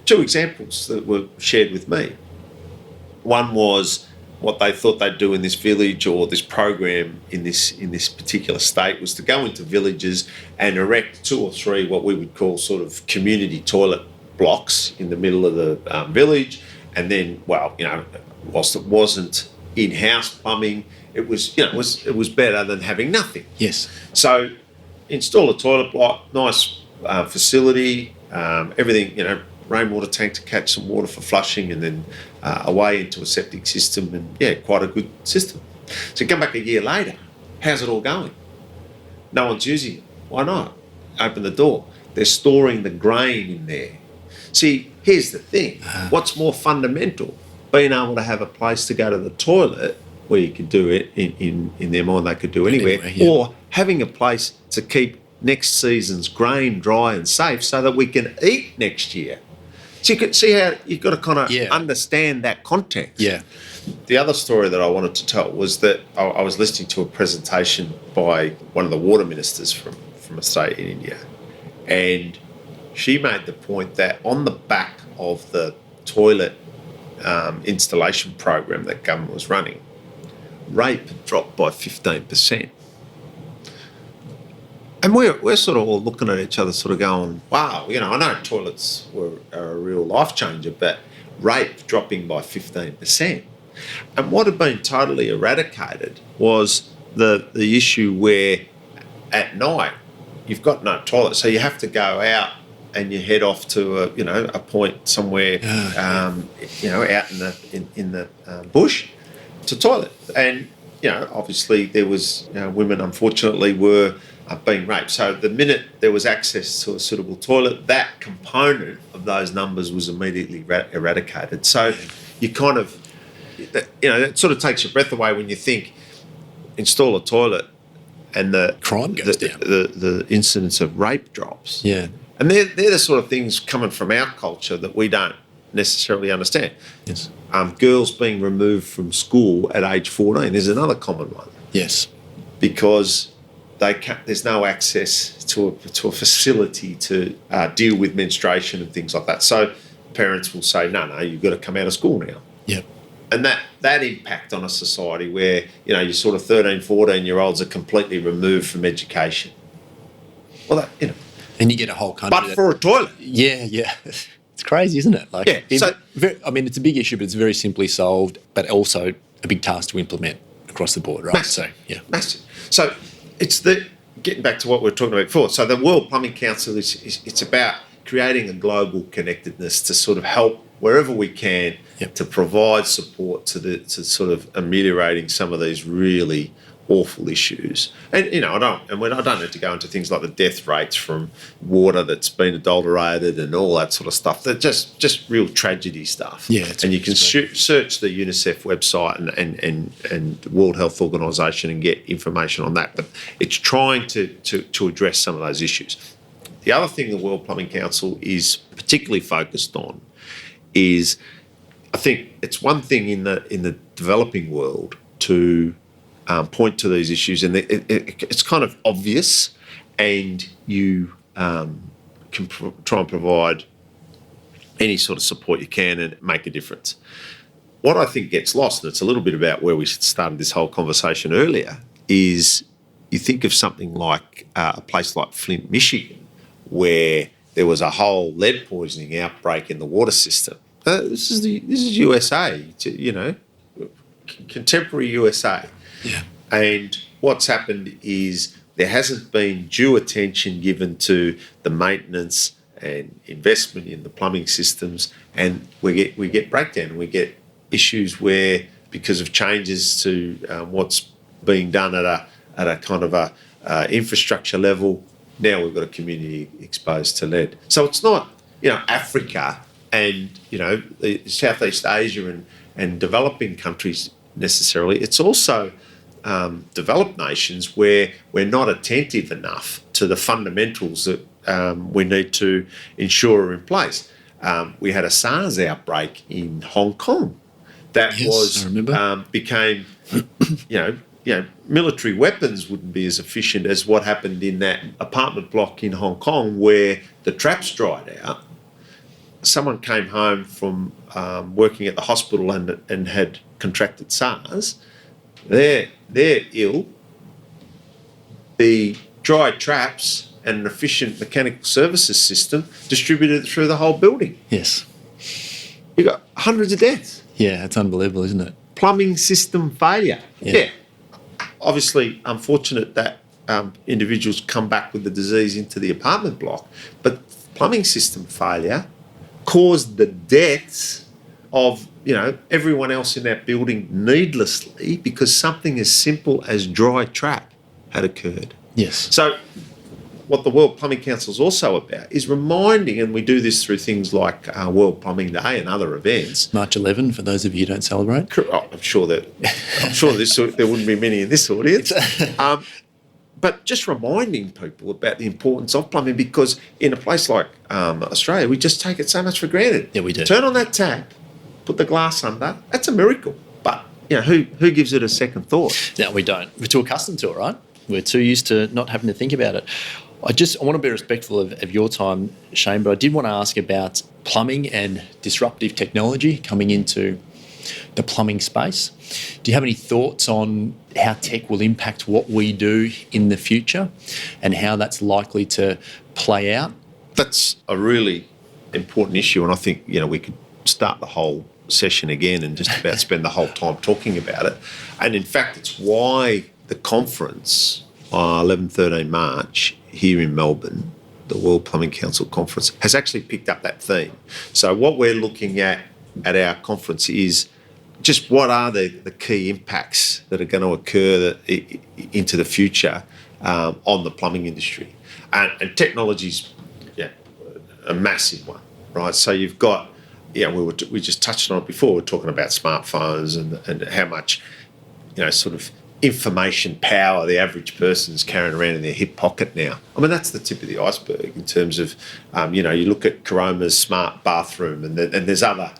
two examples that were shared with me. One was what they thought they'd do in this village or this program in this particular state was to go into villages and erect 2 or 3 what we would call sort of community toilet blocks in the middle of the village, and then whilst it wasn't in-house plumbing, it was it was better than having nothing. Yes. So install a toilet block, nice facility, everything, rainwater tank to catch some water for flushing, and then away into a septic system, and quite a good system. So come back a year later, how's it all going? No one's using it. Why not? Open the door. They're storing the grain in there. See, here's the thing. What's more fundamental? Being able to have a place to go to the toilet where you could do it in their mind they could do anywhere, or having a place to keep next season's grain dry and safe so that we can eat next year. So you can see how you've got to kind of understand that context. Yeah. The other story that I wanted to tell was that I was listening to a presentation by one of the water ministers from a state in India, and she made the point that on the back of the toilet installation program that government was running, rape had dropped by 15%. And we're sort of all looking at each other sort of going, wow, I know toilets are a real life changer, but rape dropping by 15%. And what had been totally eradicated was the issue where at night you've got no toilet, so you have to go out and you head off to a point somewhere out in the bush to toilet. And obviously there was women unfortunately were being raped. So the minute there was access to a suitable toilet, that component of those numbers was immediately eradicated. So you kind of, it sort of takes your breath away when you think install a toilet and the crime goes down. The incidence of rape drops. Yeah. And they're the sort of things coming from our culture that we don't necessarily understand. Yes. Girls being removed from school at age 14 is another common one. Yes. Because there's no access to a facility to deal with menstruation and things like that. So parents will say, no, you've got to come out of school now. Yep. And that impact on a society where, your sort of 13, 14-year-olds are completely removed from education. Well, And you get a whole country. But for a toilet. Yeah. It's crazy, isn't it? It's a big issue, but it's very simply solved, but also a big task to implement across the board, right? Massive. Massive. So it's getting back to what we were talking about before. So the World Plumbing Council it's about creating a global connectedness to sort of help wherever we can to provide support to sort of ameliorating some of these really awful issues. And I don't need to go into things like the death rates from water that's been adulterated and all that sort of stuff. They're just real tragedy stuff. Yeah, and you can search the UNICEF website and World Health Organization and get information on that. But it's trying to address some of those issues. The other thing the World Plumbing Council is particularly focused on is, I think it's one thing in the developing world to point to these issues, and it's kind of obvious, and you can try and provide any sort of support you can and make a difference. What I think gets lost, and it's a little bit about where we started this whole conversation earlier, is you think of something like a place like Flint, Michigan, where there was a whole lead poisoning outbreak in the water system. This is USA, contemporary USA. Yeah. And what's happened is there hasn't been due attention given to the maintenance and investment in the plumbing systems, and we get breakdown. We get issues where, because of changes to what's being done at a kind of a infrastructure level, now we've got a community exposed to lead. So it's not Africa and Southeast Asia and developing countries necessarily. It's also developed nations where we're not attentive enough to the fundamentals that we need to ensure are in place. We had a SARS outbreak in Hong Kong that Yes, I remember. became, military weapons wouldn't be as efficient as what happened in that apartment block in Hong Kong where the traps dried out. Someone came home from working at the hospital and had contracted SARS. They're ill. The dry traps and an efficient mechanical services system distributed it through the whole building. Yes. You got hundreds of deaths. Yeah, it's unbelievable, isn't it? Plumbing system failure. Yeah. Obviously, unfortunate that individuals come back with the disease into the apartment block, but plumbing system failure caused the deaths of everyone else in that building needlessly because something as simple as dry trap had occurred. Yes. So what the World Plumbing Council is also about is reminding, and we do this through things like World Plumbing Day and other events. March 11, for those of you who don't celebrate. I'm sure there wouldn't be many in this audience. But just reminding people about the importance of plumbing, because in a place like Australia, we just take it so much for granted. Yeah, we do. Turn on that tap, put the glass under. That's a miracle. But who gives it a second thought? No, we don't. We're too accustomed to it, right? We're too used to not having to think about it. I want to be respectful of your time, Shayne, but I did want to ask about plumbing and disruptive technology coming into the plumbing space. Do you have any thoughts on how tech will impact what we do in the future and how that's likely to play out? That's a really important issue, and I think we could start the whole session again and just about spend the whole time talking about it. And in fact, it's why the conference 11-13 March here in Melbourne, the World Plumbing Council conference, has actually picked up that theme. So what we're looking at our conference is just what are the key impacts that are going to occur into the future on the plumbing industry. And technology's a massive one, right? So you've got, we just touched on it before, we're talking about smartphones and how much, sort of information power the average person's carrying around in their hip pocket now. I mean, that's the tip of the iceberg in terms of, you look at Caroma's smart bathroom and there's other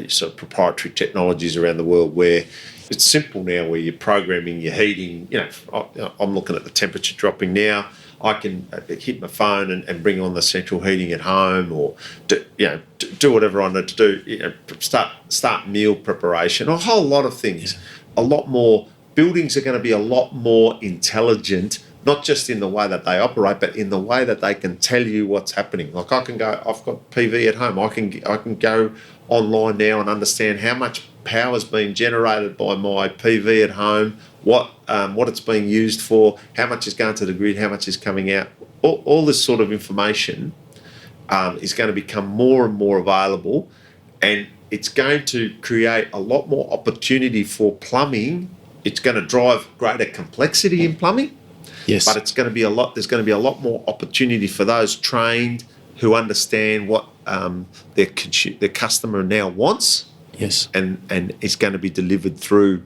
sort of proprietary technologies around the world where it's simple now, where you're programming your heating. I'm looking at the temperature dropping now. I can hit my phone and bring on the central heating at home, or do whatever I need to do. Start meal preparation, a whole lot of things. Yeah. A lot more buildings are going to be a lot more intelligent, not just in the way that they operate, but in the way that they can tell you what's happening. Like I've got PV at home. I can go online now and understand how much power is being generated by my PV at home, what it's being used for, how much is going to the grid, how much is coming out. All this sort of information is going to become more and more available, and it's going to create a lot more opportunity for plumbing. It's going to drive greater complexity in plumbing. Yes. But there's going to be a lot more opportunity for those trained who understand what their customer now wants. Yes. And it's going to be delivered through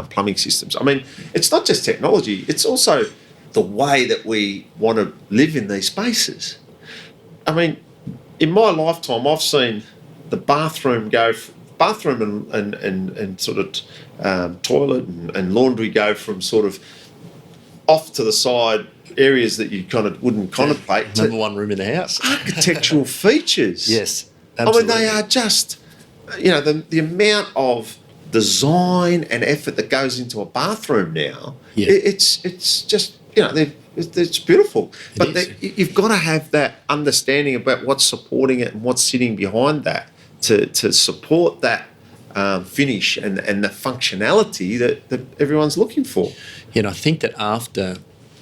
plumbing systems. I mean, it's not just technology, it's also the way that we want to live in these spaces. I mean, in my lifetime, I've seen the bathroom and sort of toilet and laundry go from sort of off to the side areas that you kind of wouldn't contemplate. Number one room in the house. Architectural features. Yes, absolutely. I mean, they are just, the amount of design and effort that goes into a bathroom now. Yeah. It's just, it's beautiful. But you've got to have that understanding about what's supporting it and what's sitting behind that to support that finish and the functionality that everyone's looking for. And I think that after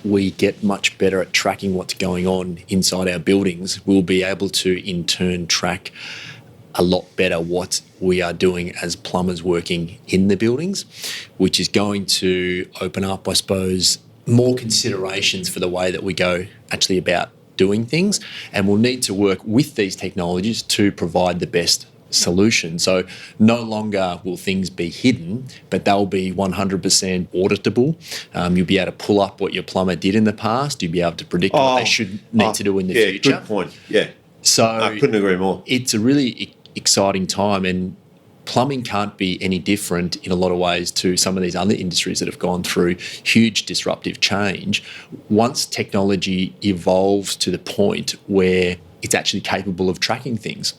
we get much better at tracking what's going on inside our buildings, we'll be able to in turn track a lot better what we are doing as plumbers working in the buildings, which is going to open up, I suppose, more considerations for the way that we go actually about doing things. And we'll need to work with these technologies to provide the best solution. So no longer will things be hidden, but they'll be 100% auditable. You'll be able to pull up what your plumber did in the past. You'll be able to predict what they should need to do in the future. Good point. Yeah. So I couldn't agree more. It's a really exciting time, and plumbing can't be any different in a lot of ways to some of these other industries that have gone through huge disruptive change. Once technology evolves to the point where it's actually capable of tracking things.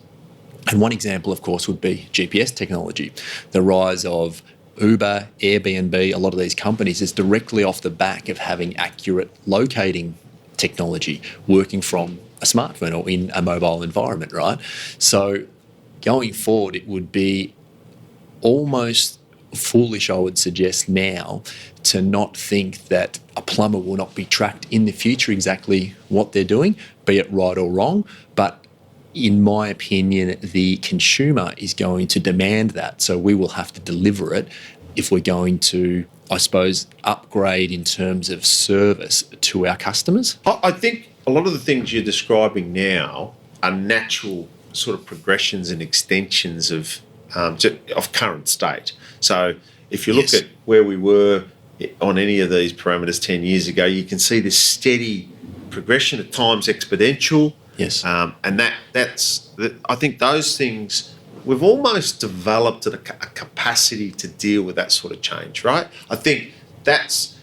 And one example, of course, would be GPS technology. The rise of Uber, Airbnb, a lot of these companies is directly off the back of having accurate locating technology working from a smartphone or in a mobile environment, right? So going forward, it would be almost foolish, I would suggest now, to not think that a plumber will not be tracked in the future exactly what they're doing, be it right or wrong. But in my opinion, the consumer is going to demand that. So we will have to deliver it if we're going to, I suppose, upgrade in terms of service to our customers. I think a lot of the things you're describing now are natural sort of progressions and extensions of current state. So if you look at where we were on any of these parameters 10 years ago, you can see this steady progression, at times exponential. Yes. And I think those things, we've almost developed a capacity to deal with that sort of change, right? I think that's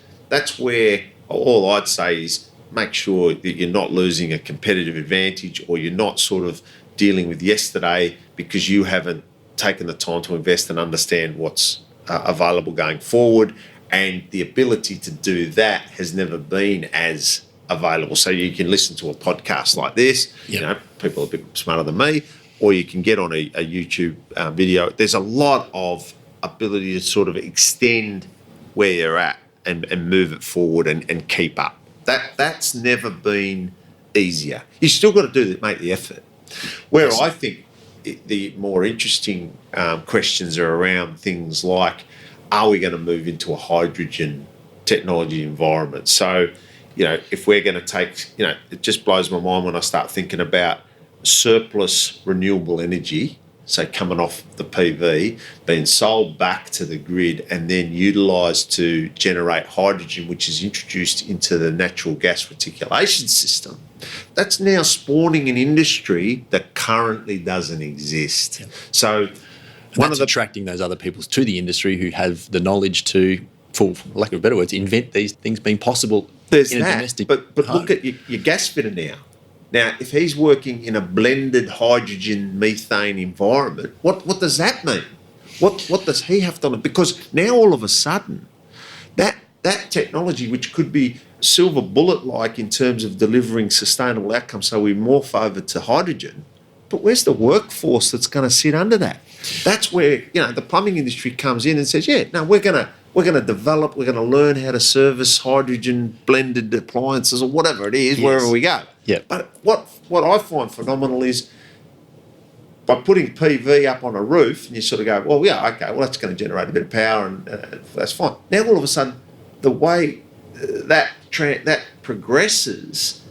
where all I'd say is make sure that you're not losing a competitive advantage, or you're not sort of dealing with yesterday because you haven't taken the time to invest and understand what's available going forward. And the ability to do that has never been as available. So you can listen to a podcast like this, you know, people are a bit smarter than me, or you can get on a YouTube video. There's a lot of ability to sort of extend where you're at and move it forward and keep up. That's never been easier. You still got to make the effort. Where I think the more interesting questions are around things like, are we going to move into a hydrogen technology environment? So, you know, if we're going to take, you know, it just blows my mind when I start thinking about surplus renewable energy, so coming off the PV, being sold back to the grid and then utilised to generate hydrogen, which is introduced into the natural gas reticulation system. That's now spawning an industry that currently doesn't exist. Yeah. So attracting those other people to the industry who have the knowledge to, for lack of better words, invent these things being possible in a domestic home. But look at your gas fitter now. Now, if he's working in a blended hydrogen methane environment, what does that mean? What does he have to learn? Because now all of a sudden, that technology, which could be silver bullet-like in terms of delivering sustainable outcomes, so we morph over to hydrogen, but where's the workforce that's going to sit under that? That's where, you know, the plumbing industry comes in and says, yeah, no, we're going to develop, we're going to learn how to service hydrogen blended appliances or whatever it is, wherever we go. Yeah. But what I find phenomenal is by putting PV up on a roof, and you sort of go, well, yeah, okay, well, that's going to generate a bit of power, and that's fine. Now, all of a sudden, the way that progresses,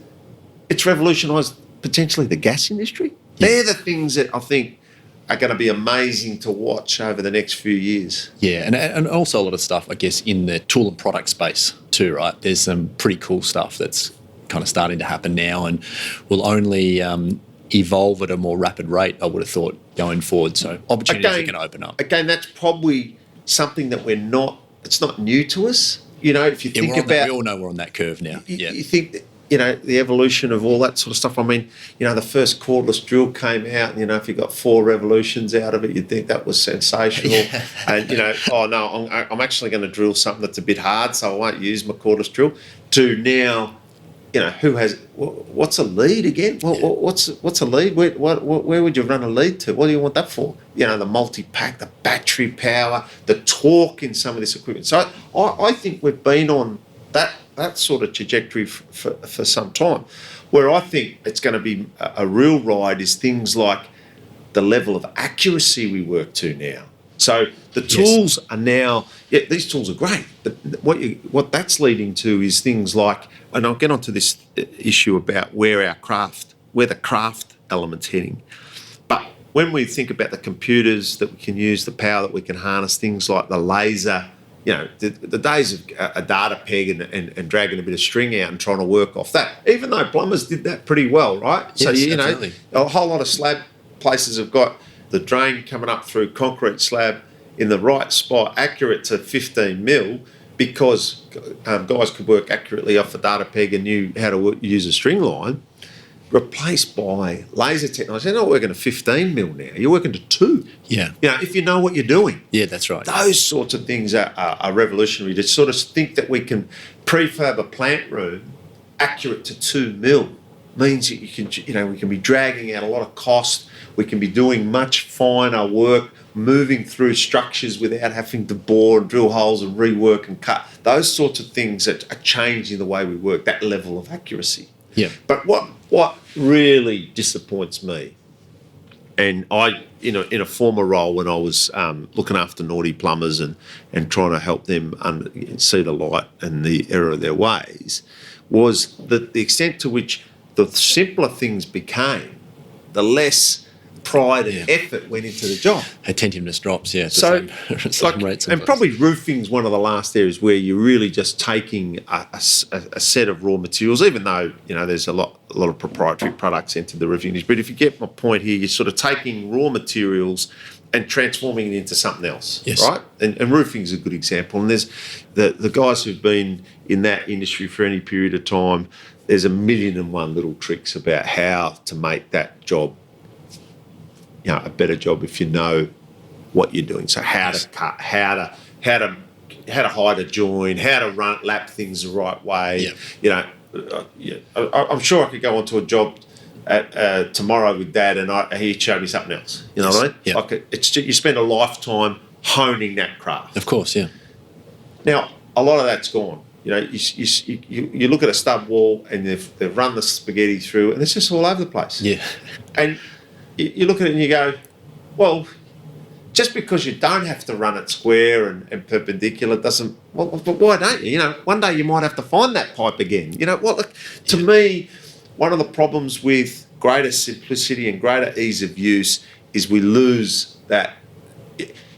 it's revolutionised potentially the gas industry. Yeah. They're the things that I think are going to be amazing to watch over the next few years. Yeah, and also a lot of stuff, I guess, in the tool and product space too, right? There's some pretty cool stuff that's kind of starting to happen now and will only evolve at a more rapid rate, I would have thought, going forward. So opportunities are going to open up. Again, that's probably something that it's not new to us. You know, if you think about... we all know we're on that curve now. You think that, you know, the evolution of all that sort of stuff. I mean, you know, the first cordless drill came out, and, you know, if you got 4 revolutions out of it, you'd think that was sensational. Yeah. And, you know, oh, no, I'm actually going to drill something that's a bit hard, so I won't use my cordless drill. To now, you know, what's a lead again? What's a lead? Where would you run a lead to? What do you want that for? You know, the multi-pack, the battery power, the torque in some of this equipment. So I think we've been on that sort of trajectory for some time. Where I think it's going to be a real ride is things like the level of accuracy we work to now. So the tools are now, these tools are great, but what that's leading to is things like, and I'll get onto this issue about where the craft element's heading. But when we think about the computers that we can use, the power that we can harness, things like the laser, the days of a data peg and dragging a bit of string out and trying to work off that, even though plumbers did that pretty well, right? Yes, so, absolutely. A whole lot of slab places have got the drain coming up through concrete slab in the right spot, accurate to 15 mil, because guys could work accurately off the data peg and knew how to use a string line, replaced by laser technology. They're not working to 15 mil now. You're working to 2. Yeah. If you know what you're doing. Yeah, that's right. Those sorts of things are revolutionary. To sort of think that we can prefab a plant room accurate to 2 mil means that we can be dragging out a lot of cost. We can be doing much finer work, moving through structures without having to bore and drill holes and rework and cut. Those sorts of things are changing the way we work, that level of accuracy. Yeah. But what really disappoints me, and I, in a former role when I was looking after naughty plumbers and trying to help them see the light and the error of their ways, was that the extent to which the simpler things became, the less pride and effort went into the job. Attentiveness drops, yeah. So, same rates and probably roofing's one of the last areas where you're really just taking a set of raw materials, even though there's a lot of proprietary products into the roofing industry. But if you get my point here, you're sort of taking raw materials and transforming it into something else, yes. Right? And roofing's a good example. And there's the guys who've been in that industry for any period of time. There's 1,000,001 little tricks about how to make that job a better job if you know what you're doing. So how to cut, how to hide a join, how to lap things the right way. Yeah. I'm sure I could go onto a job tomorrow with Dad and he'd show me something else. You know what I mean? Yeah. Like you spend a lifetime honing that craft. Of course, yeah. Now a lot of that's gone. You look at a stud wall and they've run the spaghetti through and it's just all over the place. Yeah. And you look at it and you go, well, just because you don't have to run it square and perpendicular doesn't. Well, but why don't you? One day you might have to find that pipe again. To me, one of the problems with greater simplicity and greater ease of use is we lose that.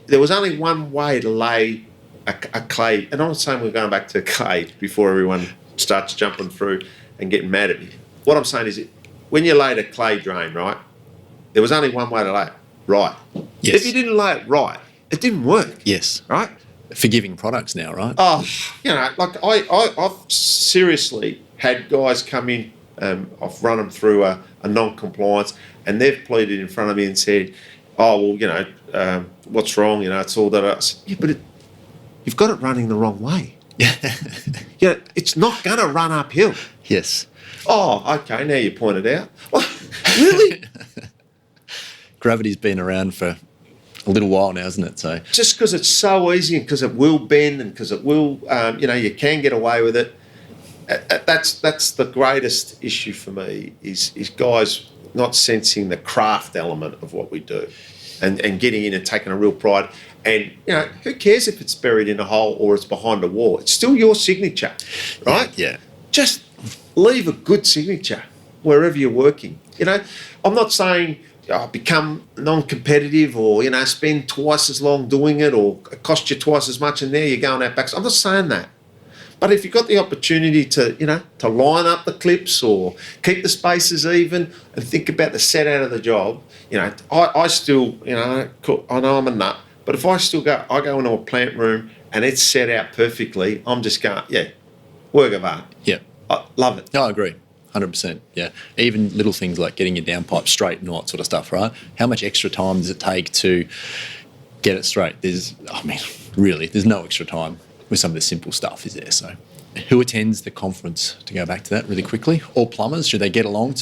There was only one way to lay a clay, and I'm not saying we're going back to clay before everyone starts jumping through and getting mad at me. What I'm saying is, when you laid a clay drain, right, there was only one way to lay it, right. Yes. If you didn't lay it right, it didn't work. Yes. Right? Forgiving products now, right? Oh, I've seriously had guys come in, I've run them through a non-compliance, and they've pleaded in front of me and said, oh, well, what's wrong? It's all that. I said, yeah, but you've got it running the wrong way. It's not going to run uphill. Yes. Oh, okay, now you point it out. Well, really? Gravity's been around for a little while now, isn't it? So just because it's so easy and because it will bend and because it will, you can get away with it. That's the greatest issue for me is guys not sensing the craft element of what we do and getting in and taking a real pride. And, who cares if it's buried in a hole or it's behind a wall? It's still your signature, right? Yeah. Just leave a good signature wherever you're working. I'm not saying become non-competitive or, spend twice as long doing it or it cost you twice as much and there you're going out back. I'm not saying that. But if you've got the opportunity to, to line up the clips or keep the spaces even and think about the set out of the job, I still, I know I'm a nut, but if I go into a plant room and it's set out perfectly, I'm just going, work of art. Yeah. I love it. No, I agree. 100%. Yeah. Even little things like getting your downpipe straight and all that sort of stuff, right? How much extra time does it take to get it straight? Really, there's no extra time with some of the simple stuff, is there? So who attends the conference, to go back to that really quickly? All plumbers, should they get along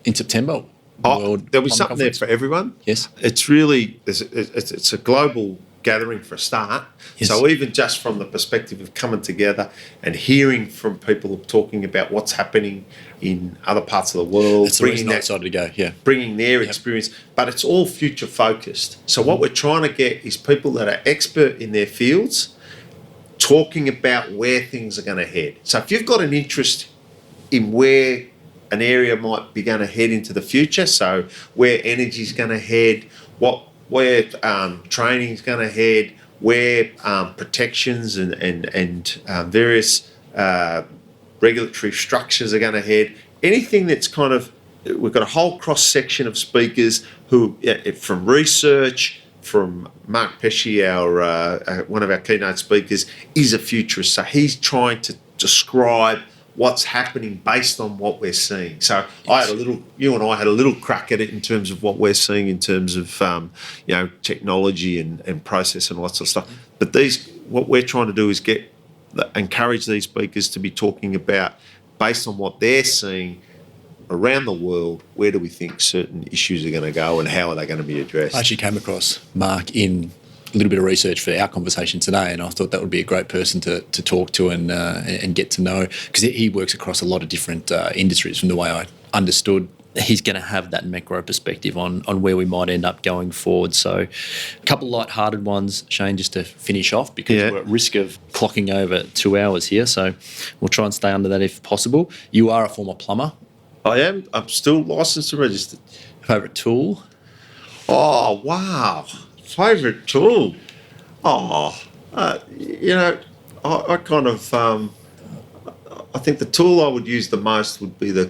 in September? There'll be something there for everyone. Yes. It's really, it's a global gathering for a start. Yes. So even just from the perspective of coming together and hearing from people talking about what's happening in other parts of the world, That's the reason I'm excited to go, yeah. Bringing their experience, but it's all future focused. So what we're trying to get is people that are expert in their fields talking about where things are going to head. So if you've got an interest in where an area might be going to head into the future, so where energy is going to head, where training's going to head, where protections and various regulatory structures are going to head. Anything that's kind of, we've got a whole cross section of speakers who, from research, from Mark Pesce, our one of our keynote speakers, is a futurist. So he's trying to describe what's happening based on what we're seeing. So you and I had a little crack at it in terms of what we're seeing in terms of technology and process and all that sort of stuff. But what we're trying to do is encourage these speakers to be talking about, based on what they're seeing around the world, where do we think certain issues are going to go and how are they going to be addressed? I actually came across Mark in a little bit of research for our conversation today, and I thought that would be a great person to talk to and get to know, because he works across a lot of different industries. From the way I understood, he's going to have that macro perspective on where we might end up going forward. So a couple of light-hearted ones, Shayne, just to finish off, because we're at risk of clocking over 2 hours here, so we'll try and stay under that if possible. You are a former plumber. I am. I'm still licensed and registered. Favourite tool? Oh, wow. Favourite tool? I kind of... I think the tool I would use the most would be the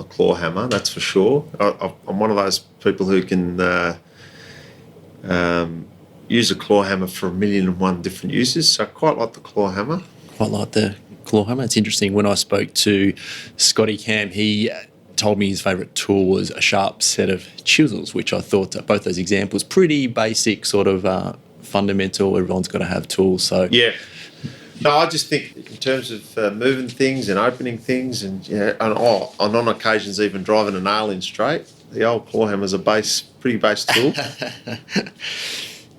claw hammer, that's for sure. I'm one of those people who can use a claw hammer for 1,000,001 different uses, so I quite like the claw hammer. Quite like the claw hammer. It's interesting, when I spoke to Scotty Cam, he told me his favourite tool was a sharp set of chisels, which I thought, both those examples, pretty basic, sort of fundamental. Everyone's got to have tools. So yeah. No, I just think in terms of moving things and opening things, and on occasions even driving a nail in straight, the old claw hammer's a pretty base tool.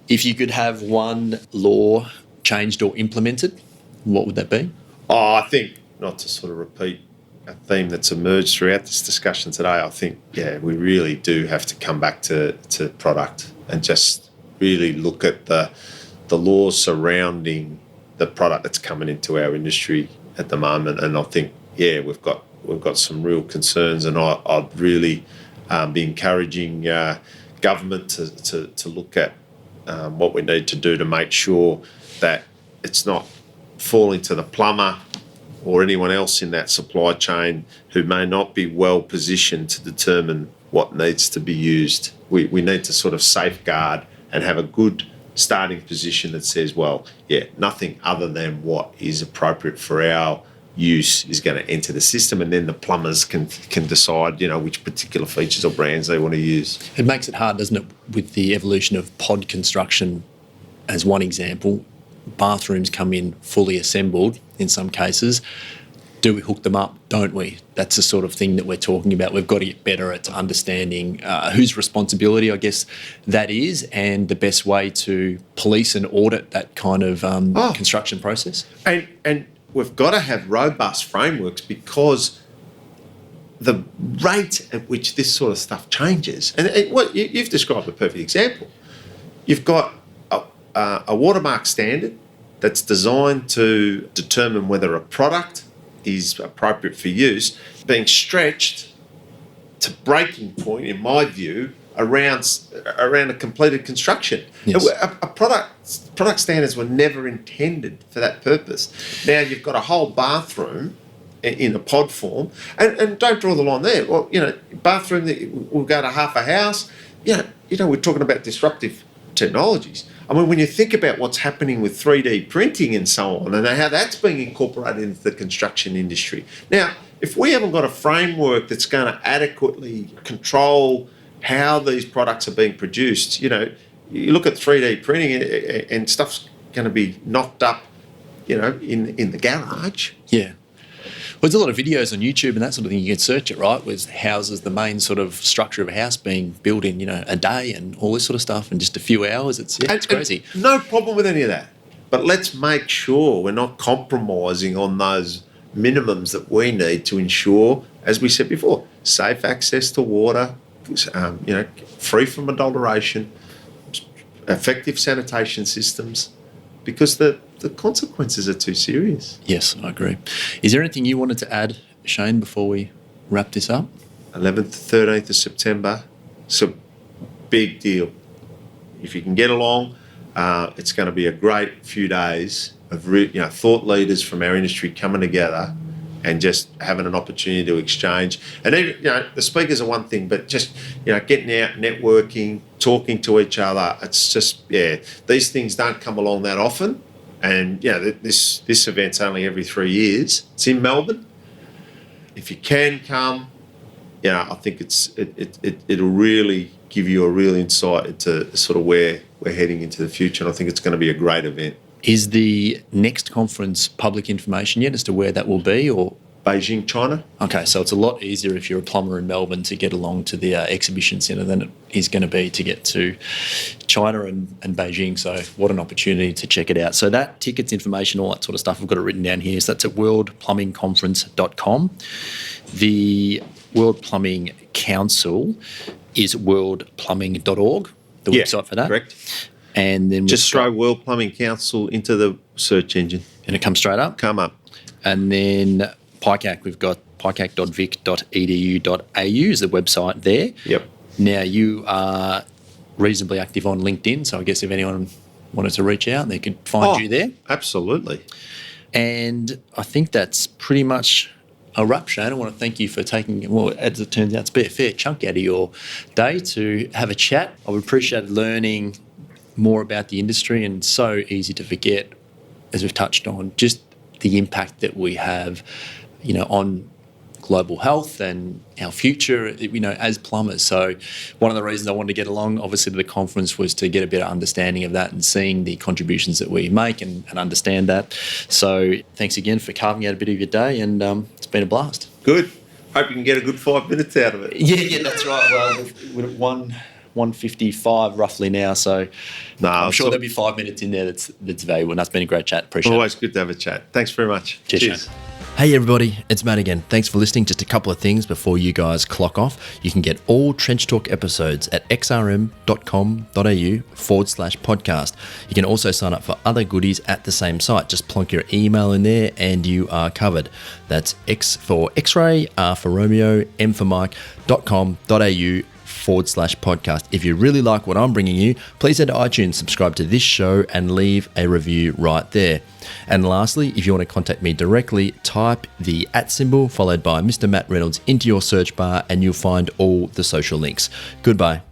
If you could have one law changed or implemented, what would that be? Oh, I think, not to sort of repeat a theme that's emerged throughout this discussion today, I think, we really do have to come back to product and just really look at the laws surrounding the product that's coming into our industry at the moment. And I think, we've got some real concerns, and I'd really be encouraging government to look at what we need to do to make sure that it's not falling to the plumber or anyone else in that supply chain who may not be well positioned to determine what needs to be used. We need to sort of safeguard and have a good starting position that says, nothing other than what is appropriate for our use is going to enter the system, and then the plumbers can decide, which particular features or brands they want to use. It makes it hard, doesn't it, with the evolution of pod construction as one example. Bathrooms come in fully assembled in some cases. Do we hook them up? Don't we? That's the sort of thing that we're talking about. We've got to get better at understanding whose responsibility, I guess, that is, and the best way to police and audit that kind of construction process. And we've got to have robust frameworks, because the rate at which this sort of stuff changes, and what you've described a perfect example. You've got a watermark standard that's designed to determine whether a product is appropriate for use, being stretched to breaking point, in my view, around a completed construction. Yes. A product standards were never intended for that purpose. Now you've got a whole bathroom in a pod form, and don't draw the line there. Well, bathroom that will go to half a house. We're talking about disruptive technologies. I mean, when you think about what's happening with 3D printing and so on, and how that's being incorporated into the construction industry. Now, if we haven't got a framework that's going to adequately control how these products are being produced, you look at 3D printing and stuff's going to be knocked up, in the garage. Yeah. Well, there's a lot of videos on YouTube and that sort of thing. You can search it, right? With houses, the main sort of structure of a house being built in, a day and all this sort of stuff in just a few hours. It's crazy. And no problem with any of that. But let's make sure we're not compromising on those minimums that we need to ensure, as we said before, safe access to water, free from adulteration, effective sanitation systems, because the consequences are too serious. Yes, I agree. Is there anything you wanted to add, Shayne, before we wrap this up? 11th to 13th of September. It's a big deal. if you can get along, it's going to be a great few days of thought leaders from our industry coming together and just having an opportunity to exchange. And even, the speakers are one thing, but just, getting out, networking, talking to each other. It's just, these things don't come along that often. And, this event's only every 3 years. It's in Melbourne. If you can come, I think it'll really give you a real insight into sort of where we're heading into the future. And I think it's going to be a great event. Is the next conference public information yet as to where that will be, or? Beijing, China. Okay, so it's a lot easier if you're a plumber in Melbourne to get along to the exhibition centre than it is going to be to get to China and Beijing. So what an opportunity to check it out. So that tickets, information, all that sort of stuff, I've got it written down here. So that's at worldplumbingconference.com. The World Plumbing Council is worldplumbing.org, the website for that. Correct. And then just throw World Plumbing Council into the search engine. And it comes straight up? Come up. And then PICAC, we've got picac.vic.edu.au is the website there. Yep. Now, you are reasonably active on LinkedIn, so I guess if anyone wanted to reach out, they could find you there. Absolutely. And I think that's pretty much a wrap, Shayne. I want to thank you for taking, well, as it turns out, it's a fair chunk out of your day to have a chat. I would appreciate learning more about the industry, and so easy to forget, as we've touched on, just the impact that we have, on global health and our future, as plumbers. So one of the reasons I wanted to get along, obviously, to the conference was to get a better understanding of that and seeing the contributions that we make and understand that. So thanks again for carving out a bit of your day, and it's been a blast. Good. Hope you can get a good 5 minutes out of it. Yeah, that's right. Well, we're at 1:55 roughly now, so I'm sure there'll be 5 minutes in there that's valuable, and that's been a great chat. Appreciate it. Always good to have a chat. Thanks very much. Cheers. Hey everybody, it's Matt again. Thanks for listening. Just a couple of things before you guys clock off. You can get all Trench Talk episodes at xrm.com.au/podcast. You can also sign up for other goodies at the same site. Just plonk your email in there and you are covered. That's X for X-ray, R for Romeo, M for Mike.com.au/podcast. If you really like what I'm bringing you, please head to iTunes, subscribe to this show, and leave a review right there. And lastly, if you want to contact me directly, type the @ symbol followed by Mr. Matt Reynolds into your search bar and you'll find all the social links. Goodbye.